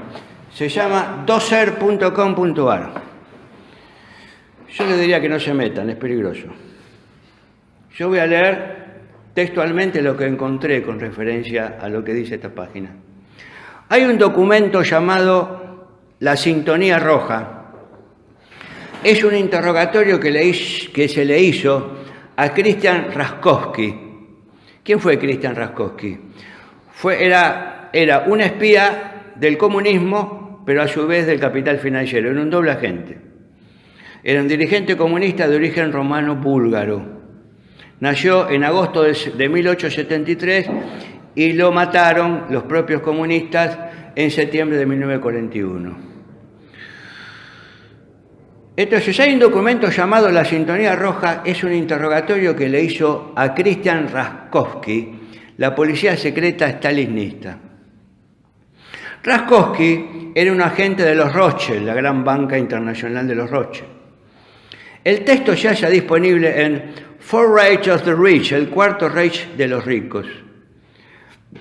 Se llama doser.com.ar. Yo les diría que no se metan, es peligroso. Yo voy a leer textualmente lo que encontré con referencia a lo que dice esta página. Hay un documento llamado La Sintonía Roja. Es un interrogatorio que se le hizo a Christian Raskowski. ¿Quién fue Christian Raskowski? Era un espía del comunismo, pero a su vez del capital financiero. Era un doble agente. Era un dirigente comunista de origen romano-búlgaro. Nació en agosto de 1873 y lo mataron los propios comunistas en septiembre de 1941. Entonces, hay un documento llamado La Sintonía Roja, es un interrogatorio que le hizo a Christian Raskowski, la policía secreta stalinista. Raskowski era un agente de los Rothschild, la gran banca internacional de los Rothschild. El texto se halla disponible en Fourth Reich of the Rich, el cuarto Reich de los ricos,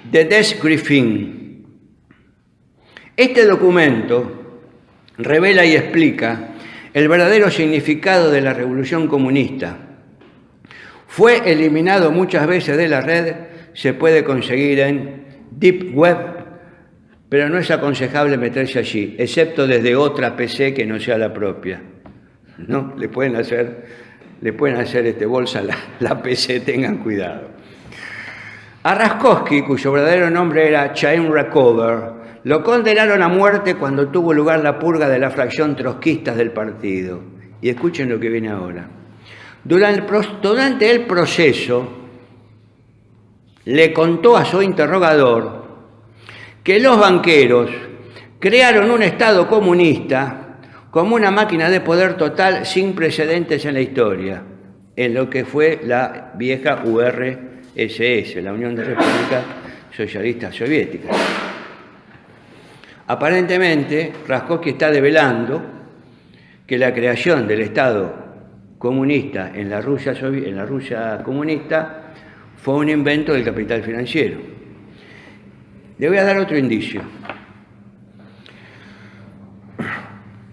de Des Griffin. Este documento revela y explica el verdadero significado de la revolución comunista. Fue eliminado muchas veces de la red, se puede conseguir en Deep Web, pero no es aconsejable meterse allí, excepto desde otra PC que no sea la propia. ¿No? Le pueden hacer bolsa la PC, tengan cuidado. A Raskowski, cuyo verdadero nombre era Chaim Rakover, lo condenaron a muerte cuando tuvo lugar la purga de la fracción trotskista del partido. Y escuchen lo que viene ahora. Durante el proceso, le contó a su interrogador que los banqueros crearon un Estado comunista como una máquina de poder total sin precedentes en la historia, en lo que fue la vieja URSS. SS, la Unión de Repúblicas Socialistas Soviéticas. Aparentemente, Raskowski está develando que la creación del Estado comunista en la Rusia comunista fue un invento del capital financiero. Le voy a dar otro indicio.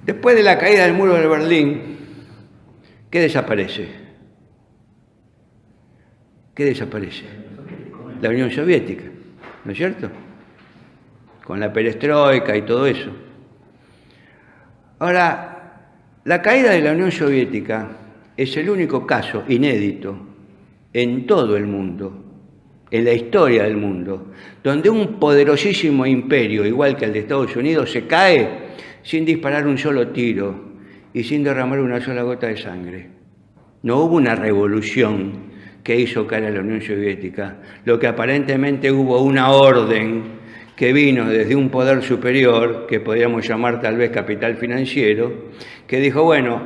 Después de la caída del muro de Berlín, ¿qué desaparece? ¿Qué desaparece? La Unión Soviética, ¿no es cierto? Con la perestroika y todo eso. Ahora, la caída de la Unión Soviética es el único caso inédito en todo el mundo, en la historia del mundo, donde un poderosísimo imperio, igual que el de Estados Unidos, se cae sin disparar un solo tiro y sin derramar una sola gota de sangre. No hubo una revolución que hizo caer a la Unión Soviética, lo que aparentemente hubo una orden que vino desde un poder superior, que podríamos llamar tal vez capital financiero, que dijo, bueno,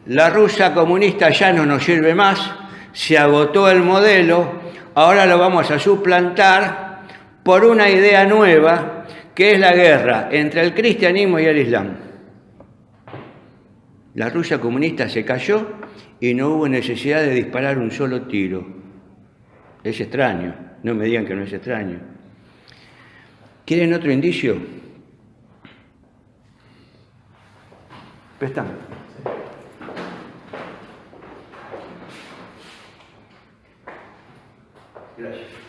la Rusia comunista ya no nos sirve más, se agotó el modelo, ahora lo vamos a suplantar por una idea nueva, que es la guerra entre el cristianismo y el islam. La Rusia comunista se cayó y no hubo necesidad de disparar un solo tiro. Es extraño, no me digan que no es extraño. ¿Quieren otro indicio? Préstame. Gracias.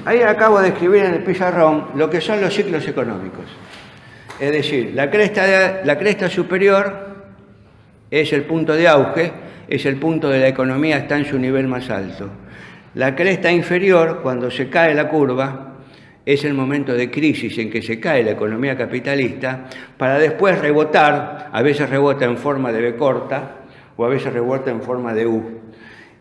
Ahí acabo de escribir en el pizarrón lo que son los ciclos económicos. Es decir, la cresta superior es el punto de auge, es el punto de la economía, está en su nivel más alto. La cresta inferior, cuando se cae la curva, es el momento de crisis en que se cae la economía capitalista para después rebotar, a veces rebota en forma de B corta o a veces rebota en forma de U.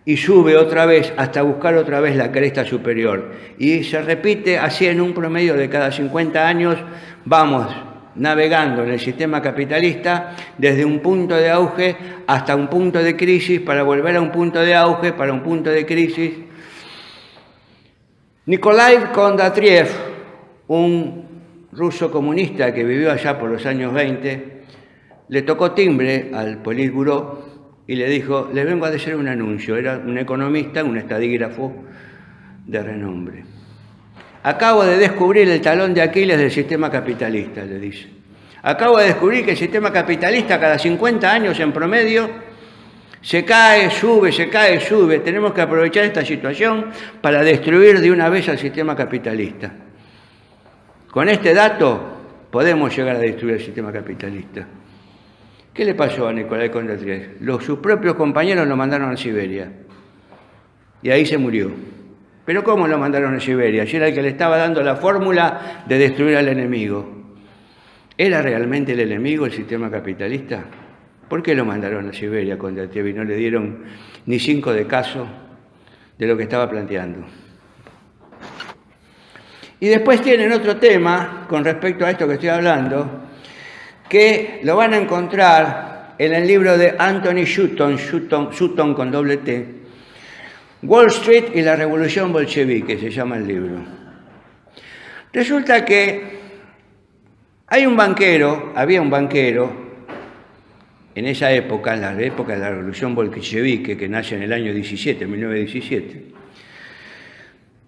Y sube otra vez hasta buscar otra vez la cresta superior. Y se repite así en un promedio de cada 50 años, vamos navegando en el sistema capitalista desde un punto de auge hasta un punto de crisis para volver a un punto de auge, para un punto de crisis. Nikolai Kondratiev, un ruso comunista que vivió allá por los años 20, le tocó timbre al Politburó y le dijo, le vengo a decir un anuncio. Era un economista, un estadígrafo de renombre. Acabo de descubrir el talón de Aquiles del sistema capitalista, le dice. Acabo de descubrir que el sistema capitalista cada 50 años en promedio se cae, sube, se cae, sube. Tenemos que aprovechar esta situación para destruir de una vez al sistema capitalista. Con este dato podemos llegar a destruir el sistema capitalista. ¿Qué le pasó a Nikolai Kondratiev? Sus propios compañeros lo mandaron a Siberia y ahí se murió. ¿Pero cómo lo mandaron a Siberia? Si era el que le estaba dando la fórmula de destruir al enemigo. ¿Era realmente el enemigo el sistema capitalista? ¿Por qué lo mandaron a Siberia a Kondratiev y no le dieron ni 5 de caso de lo que estaba planteando? Y después tienen otro tema con respecto a esto que estoy hablando, que lo van a encontrar en el libro de Anthony Sutton con doble T, Wall Street y la Revolución Bolchevique, se llama el libro. Resulta que había un banquero, en esa época, en la época de la Revolución Bolchevique, que nace en el año 1917,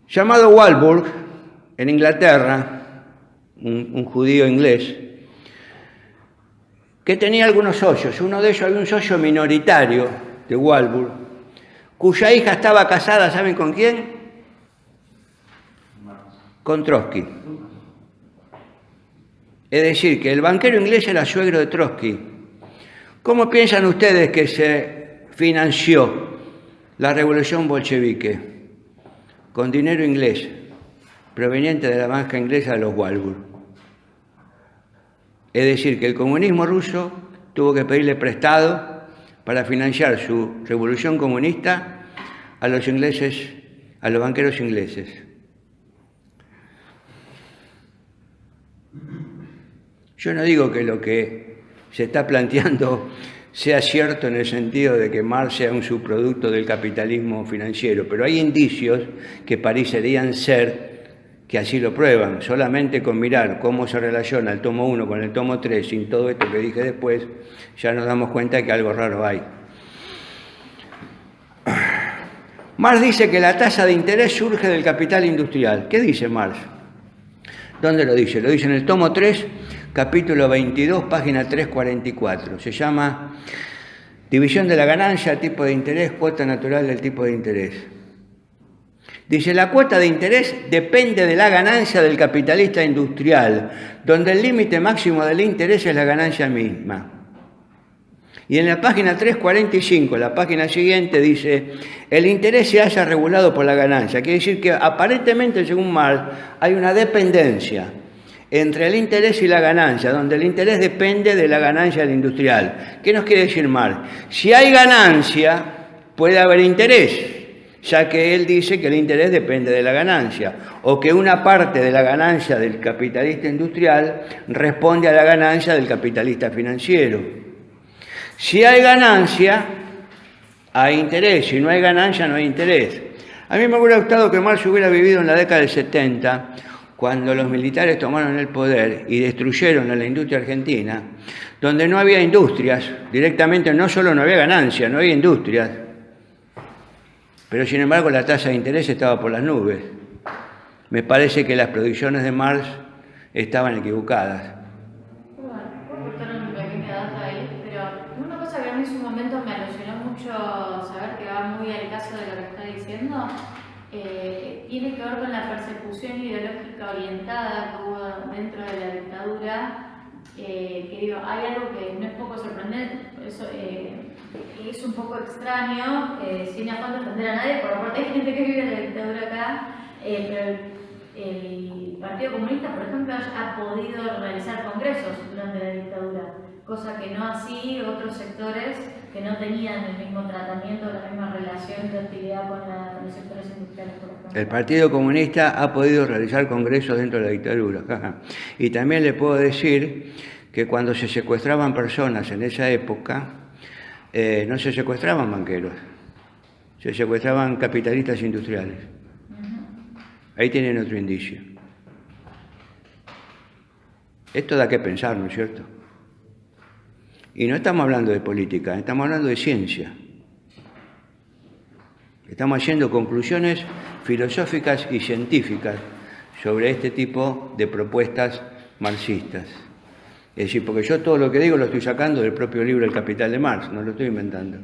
llamado Warburg, en Inglaterra, un judío inglés, que tenía algunos socios. Uno de ellos había un socio minoritario de Warburg, cuya hija estaba casada, ¿saben con quién? Con Trotsky. Es decir, que el banquero inglés era suegro de Trotsky. ¿Cómo piensan ustedes que se financió la revolución bolchevique? Con dinero inglés, proveniente de la banca inglesa de los Warburg. Es decir, que el comunismo ruso tuvo que pedirle prestado para financiar su revolución comunista a los ingleses, a los banqueros ingleses. Yo no digo que lo que se está planteando sea cierto en el sentido de que Marx sea un subproducto del capitalismo financiero, pero hay indicios que parecerían ser que así lo prueban. Solamente con mirar cómo se relaciona el tomo 1 con el tomo 3, sin todo esto que dije después, ya nos damos cuenta de que algo raro hay. Marx dice que la tasa de interés surge del capital industrial. ¿Qué dice Marx? ¿Dónde lo dice? Lo dice en el tomo 3, capítulo 22, página 344. Se llama División de la ganancia, tipo de interés, cuota natural del tipo de interés. Dice, la cuota de interés depende de la ganancia del capitalista industrial, donde el límite máximo del interés es la ganancia misma. Y en la página 345, la página siguiente, dice, el interés se halla regulado por la ganancia. Quiere decir que aparentemente, según Marx, hay una dependencia entre el interés y la ganancia, donde el interés depende de la ganancia del industrial. ¿Qué nos quiere decir Marx? Si hay ganancia, puede haber interés, ya que él dice que el interés depende de la ganancia, o que una parte de la ganancia del capitalista industrial responde a la ganancia del capitalista financiero. Si hay ganancia, hay interés. Si no hay ganancia, no hay interés. A mí me hubiera gustado que Marx hubiera vivido en la década del 70, cuando los militares tomaron el poder y destruyeron a la industria argentina, donde no había industrias, directamente no solo no había ganancia, no había industrias, pero sin embargo la tasa de interés estaba por las nubes. Me parece que las predicciones de Marx estaban equivocadas. Tiene que ver con la persecución ideológica orientada que hubo dentro de la dictadura, que digo, hay algo que no es poco sorprendente, eso, es un poco extraño, sin afán de ofender a nadie, por la parte hay gente que vive en la dictadura acá, pero el Partido Comunista, por ejemplo, ha podido realizar congresos durante la dictadura, cosa que no así otros sectores que no tenían el mismo tratamiento, la misma relación de hostilidad con los sectores industriales, por ejemplo. El Partido Comunista ha podido realizar congresos dentro de la dictadura. Y también le puedo decir que cuando se secuestraban personas en esa época, no se secuestraban banqueros, se secuestraban capitalistas industriales. Ahí tienen otro indicio. Esto da que pensar, ¿no es cierto? Y no estamos hablando de política, estamos hablando de ciencia. Estamos haciendo conclusiones filosóficas y científicas sobre este tipo de propuestas marxistas. Es decir, porque yo todo lo que digo lo estoy sacando del propio libro El Capital de Marx, no lo estoy inventando.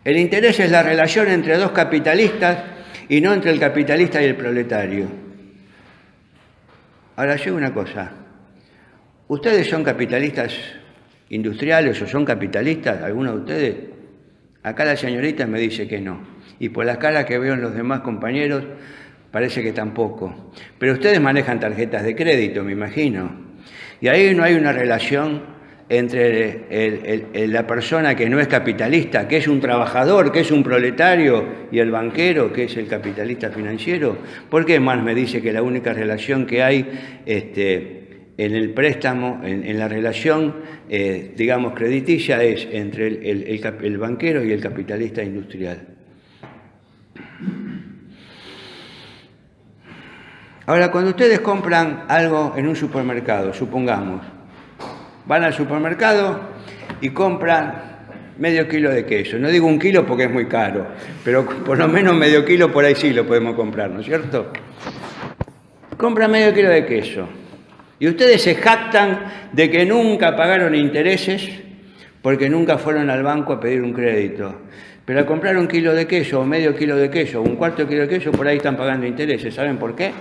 El interés es la relación entre dos capitalistas y no entre el capitalista y el proletario. Ahora, yo digo una cosa. ¿Ustedes son capitalistas industriales o son capitalistas, algunos de ustedes? Acá la señorita me dice que no. Y por las caras que veo en los demás compañeros, parece que tampoco. Pero ustedes manejan tarjetas de crédito, me imagino. Y ahí no hay una relación entre la persona que no es capitalista, que es un trabajador, que es un proletario, y el banquero, que es el capitalista financiero. ¿Por qué Marx me dice que la única relación que hay en el préstamo, en la relación, digamos, crediticia, es entre el banquero y el capitalista industrial? Ahora, cuando ustedes compran algo en un supermercado, supongamos, van al supermercado y compran medio kilo de queso. No digo un kilo porque es muy caro, pero por lo menos medio kilo por ahí sí lo podemos comprar, ¿no es cierto? Compran medio kilo de queso. Y ustedes se jactan de que nunca pagaron intereses porque nunca fueron al banco a pedir un crédito. Pero al comprar un kilo de queso, o medio kilo de queso, o un cuarto de kilo de queso, por ahí están pagando intereses. ¿Saben por qué?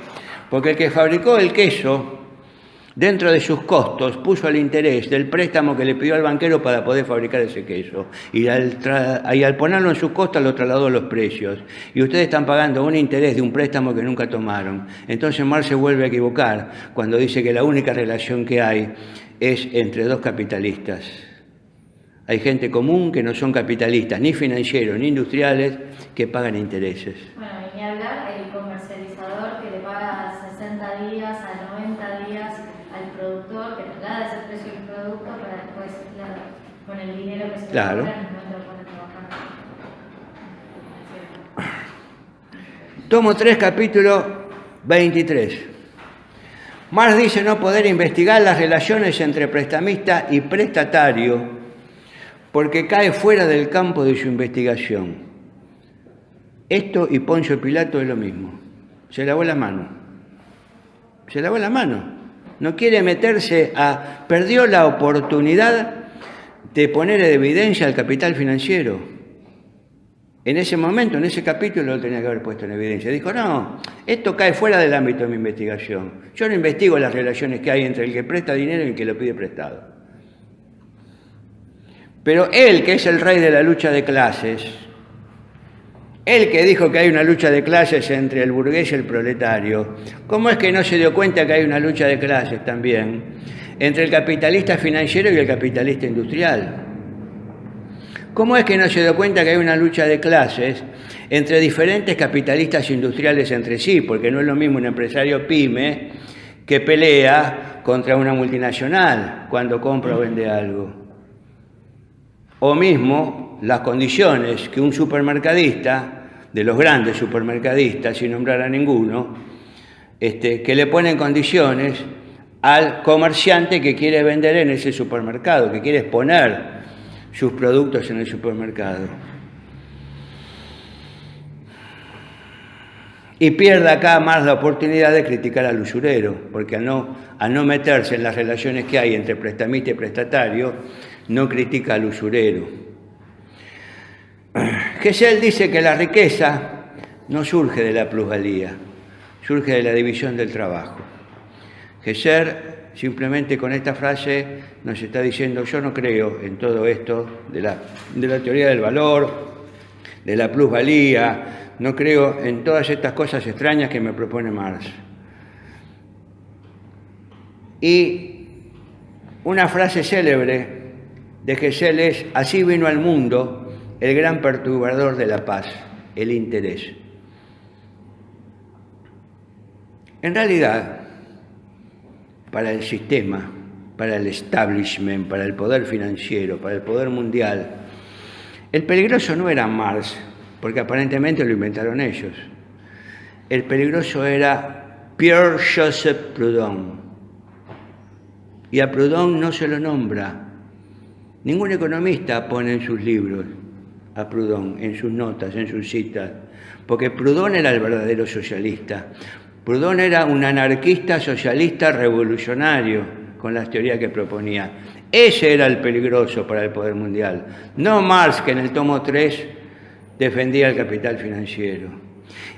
Porque el que fabricó el queso, dentro de sus costos, puso el interés del préstamo que le pidió al banquero para poder fabricar ese queso. Y al ponerlo en sus costas, lo trasladó a los precios. Y ustedes están pagando un interés de un préstamo que nunca tomaron. Entonces Marx se vuelve a equivocar cuando dice que la única relación que hay es entre dos capitalistas. Hay gente común que no son capitalistas, ni financieros, ni industriales, que pagan intereses. Bueno, y ni hablar el comercializador que le paga 60 días a 90 días al productor, que traslada ese precio del producto para después, con el dinero que se le cobra, no lo pone a trabajar. Tomo 3, capítulo 23. Marx dice no poder investigar las relaciones entre prestamista y prestatario porque cae fuera del campo de su investigación. Esto y Poncio Pilato es lo mismo. Se lavó la mano. Se lavó la mano. No quiere meterse perdió la oportunidad de poner en evidencia al capital financiero. En ese momento, en ese capítulo, lo tenía que haber puesto en evidencia. Dijo, no, esto cae fuera del ámbito de mi investigación. Yo no investigo las relaciones que hay entre el que presta dinero y el que lo pide prestado. Pero él, que es el rey de la lucha de clases, él que dijo que hay una lucha de clases entre el burgués y el proletario, ¿cómo es que no se dio cuenta que hay una lucha de clases también entre el capitalista financiero y el capitalista industrial? ¿Cómo es que no se dio cuenta que hay una lucha de clases entre diferentes capitalistas industriales entre sí? Porque no es lo mismo un empresario pyme que pelea contra una multinacional cuando compra o vende algo. O mismo las condiciones que un supermercadista, de los grandes supermercadistas, sin nombrar a ninguno, que le ponen condiciones al comerciante que quiere vender en ese supermercado, que quiere exponer sus productos en el supermercado. Y pierde acá más la oportunidad de criticar al usurero, porque al no meterse en las relaciones que hay entre prestamista y prestatario, no critica al usurero. Gesell dice que la riqueza no surge de la plusvalía, surge de la división del trabajo. Gesell simplemente con esta frase nos está diciendo, yo no creo en todo esto de la teoría del valor, de la plusvalía, no creo en todas estas cosas extrañas que me propone Marx. Y una frase célebre de Gesell es, así vino al mundo el gran perturbador de la paz, el interés. En realidad, para el sistema, para el establishment, para el poder financiero, para el poder mundial, el peligroso no era Marx, porque aparentemente lo inventaron ellos. El peligroso era Pierre-Joseph Proudhon. Y a Proudhon no se lo nombra. Ningún economista pone en sus libros a Proudhon, en sus notas, en sus citas, porque Proudhon era el verdadero socialista. Proudhon era un anarquista socialista revolucionario con las teorías que proponía. Ese era el peligroso para el poder mundial. No Marx, que en el tomo 3 defendía el capital financiero.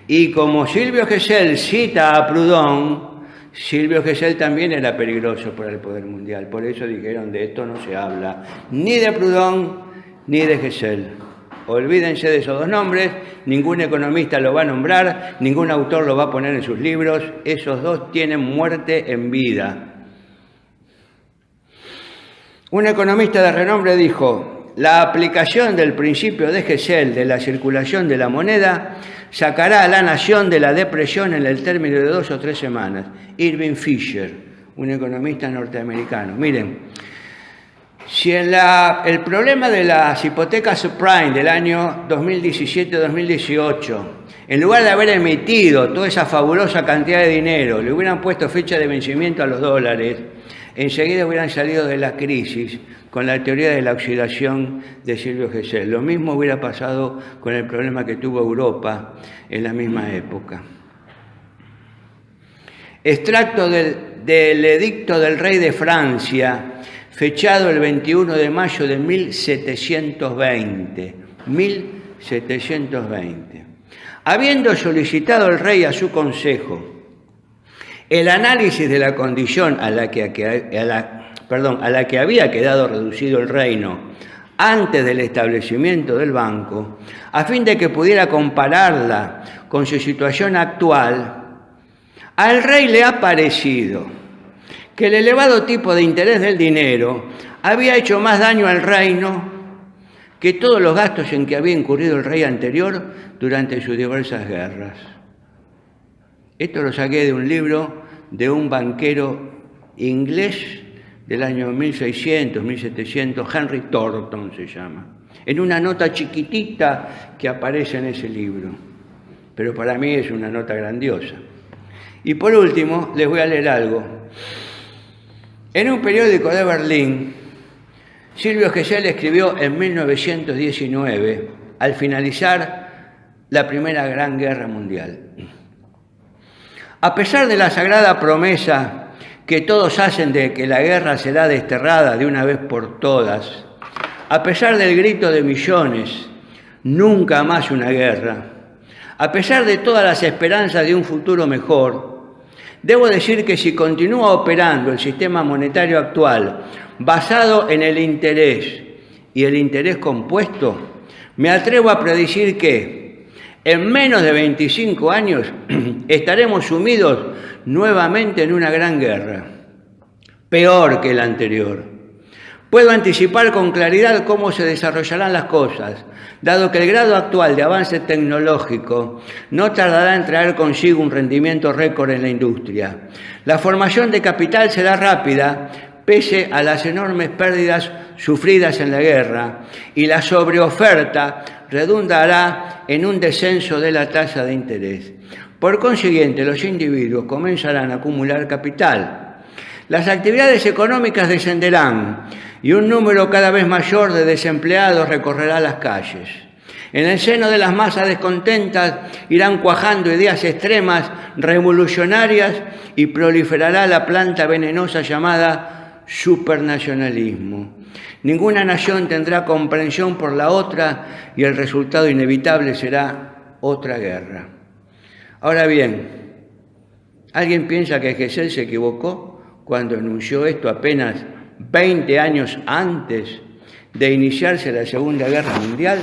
Y como Silvio Gesell cita a Proudhon, Silvio Gesell también era peligroso para el poder mundial. Por eso dijeron, de esto no se habla ni de Proudhon ni de Gesell. Olvídense de esos dos nombres, ningún economista lo va a nombrar, ningún autor lo va a poner en sus libros, esos dos tienen muerte en vida. Un economista de renombre dijo, la aplicación del principio de Gesell de la circulación de la moneda sacará a la nación de la depresión en el término de 2 o 3 semanas. Irving Fisher, un economista norteamericano. Miren, si el problema de las hipotecas subprime del año 2017-2018, en lugar de haber emitido toda esa fabulosa cantidad de dinero, le hubieran puesto fecha de vencimiento a los dólares, enseguida hubieran salido de la crisis con la teoría de la oxidación de Silvio Gesell. Lo mismo hubiera pasado con el problema que tuvo Europa en la misma época. Extracto del edicto del rey de Francia, fechado el 21 de mayo de 1720. 1720. Habiendo solicitado el rey a su consejo el análisis de la condición a la que había quedado reducido el reino antes del establecimiento del banco, a fin de que pudiera compararla con su situación actual, al rey le ha parecido que el elevado tipo de interés del dinero había hecho más daño al reino que todos los gastos en que había incurrido el rey anterior durante sus diversas guerras. Esto lo saqué de un libro de un banquero inglés del año 1600, 1700, Henry Thornton se llama, en una nota chiquitita que aparece en ese libro, pero para mí es una nota grandiosa. Y por último, les voy a leer algo. En un periódico de Berlín, Silvio Gesell escribió en 1919, al finalizar la Primera Gran Guerra Mundial: a pesar de la sagrada promesa que todos hacen de que la guerra será desterrada de una vez por todas, a pesar del grito de millones, nunca más una guerra, a pesar de todas las esperanzas de un futuro mejor, debo decir que si continúa operando el sistema monetario actual basado en el interés y el interés compuesto, me atrevo a predecir que en menos de 25 años estaremos sumidos nuevamente en una gran guerra, peor que la anterior. Puedo anticipar con claridad cómo se desarrollarán las cosas, dado que el grado actual de avance tecnológico no tardará en traer consigo un rendimiento récord en la industria. La formación de capital será rápida, pese a las enormes pérdidas sufridas en la guerra, y la sobreoferta redundará en un descenso de la tasa de interés. Por consiguiente, los individuos comenzarán a acumular capital. Las actividades económicas descenderán y un número cada vez mayor de desempleados recorrerá las calles. En el seno de las masas descontentas irán cuajando ideas extremas, revolucionarias, y proliferará la planta venenosa llamada supernacionalismo. Ninguna nación tendrá comprensión por la otra y el resultado inevitable será otra guerra. Ahora bien, ¿alguien piensa que Gesell se equivocó cuando anunció esto apenas 20 años antes de iniciarse la Segunda Guerra Mundial?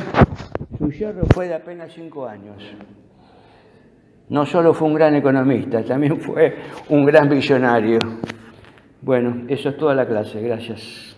Su yerro fue de apenas 5 años. No solo fue un gran economista, también fue un gran visionario. Bueno, eso es toda la clase. Gracias.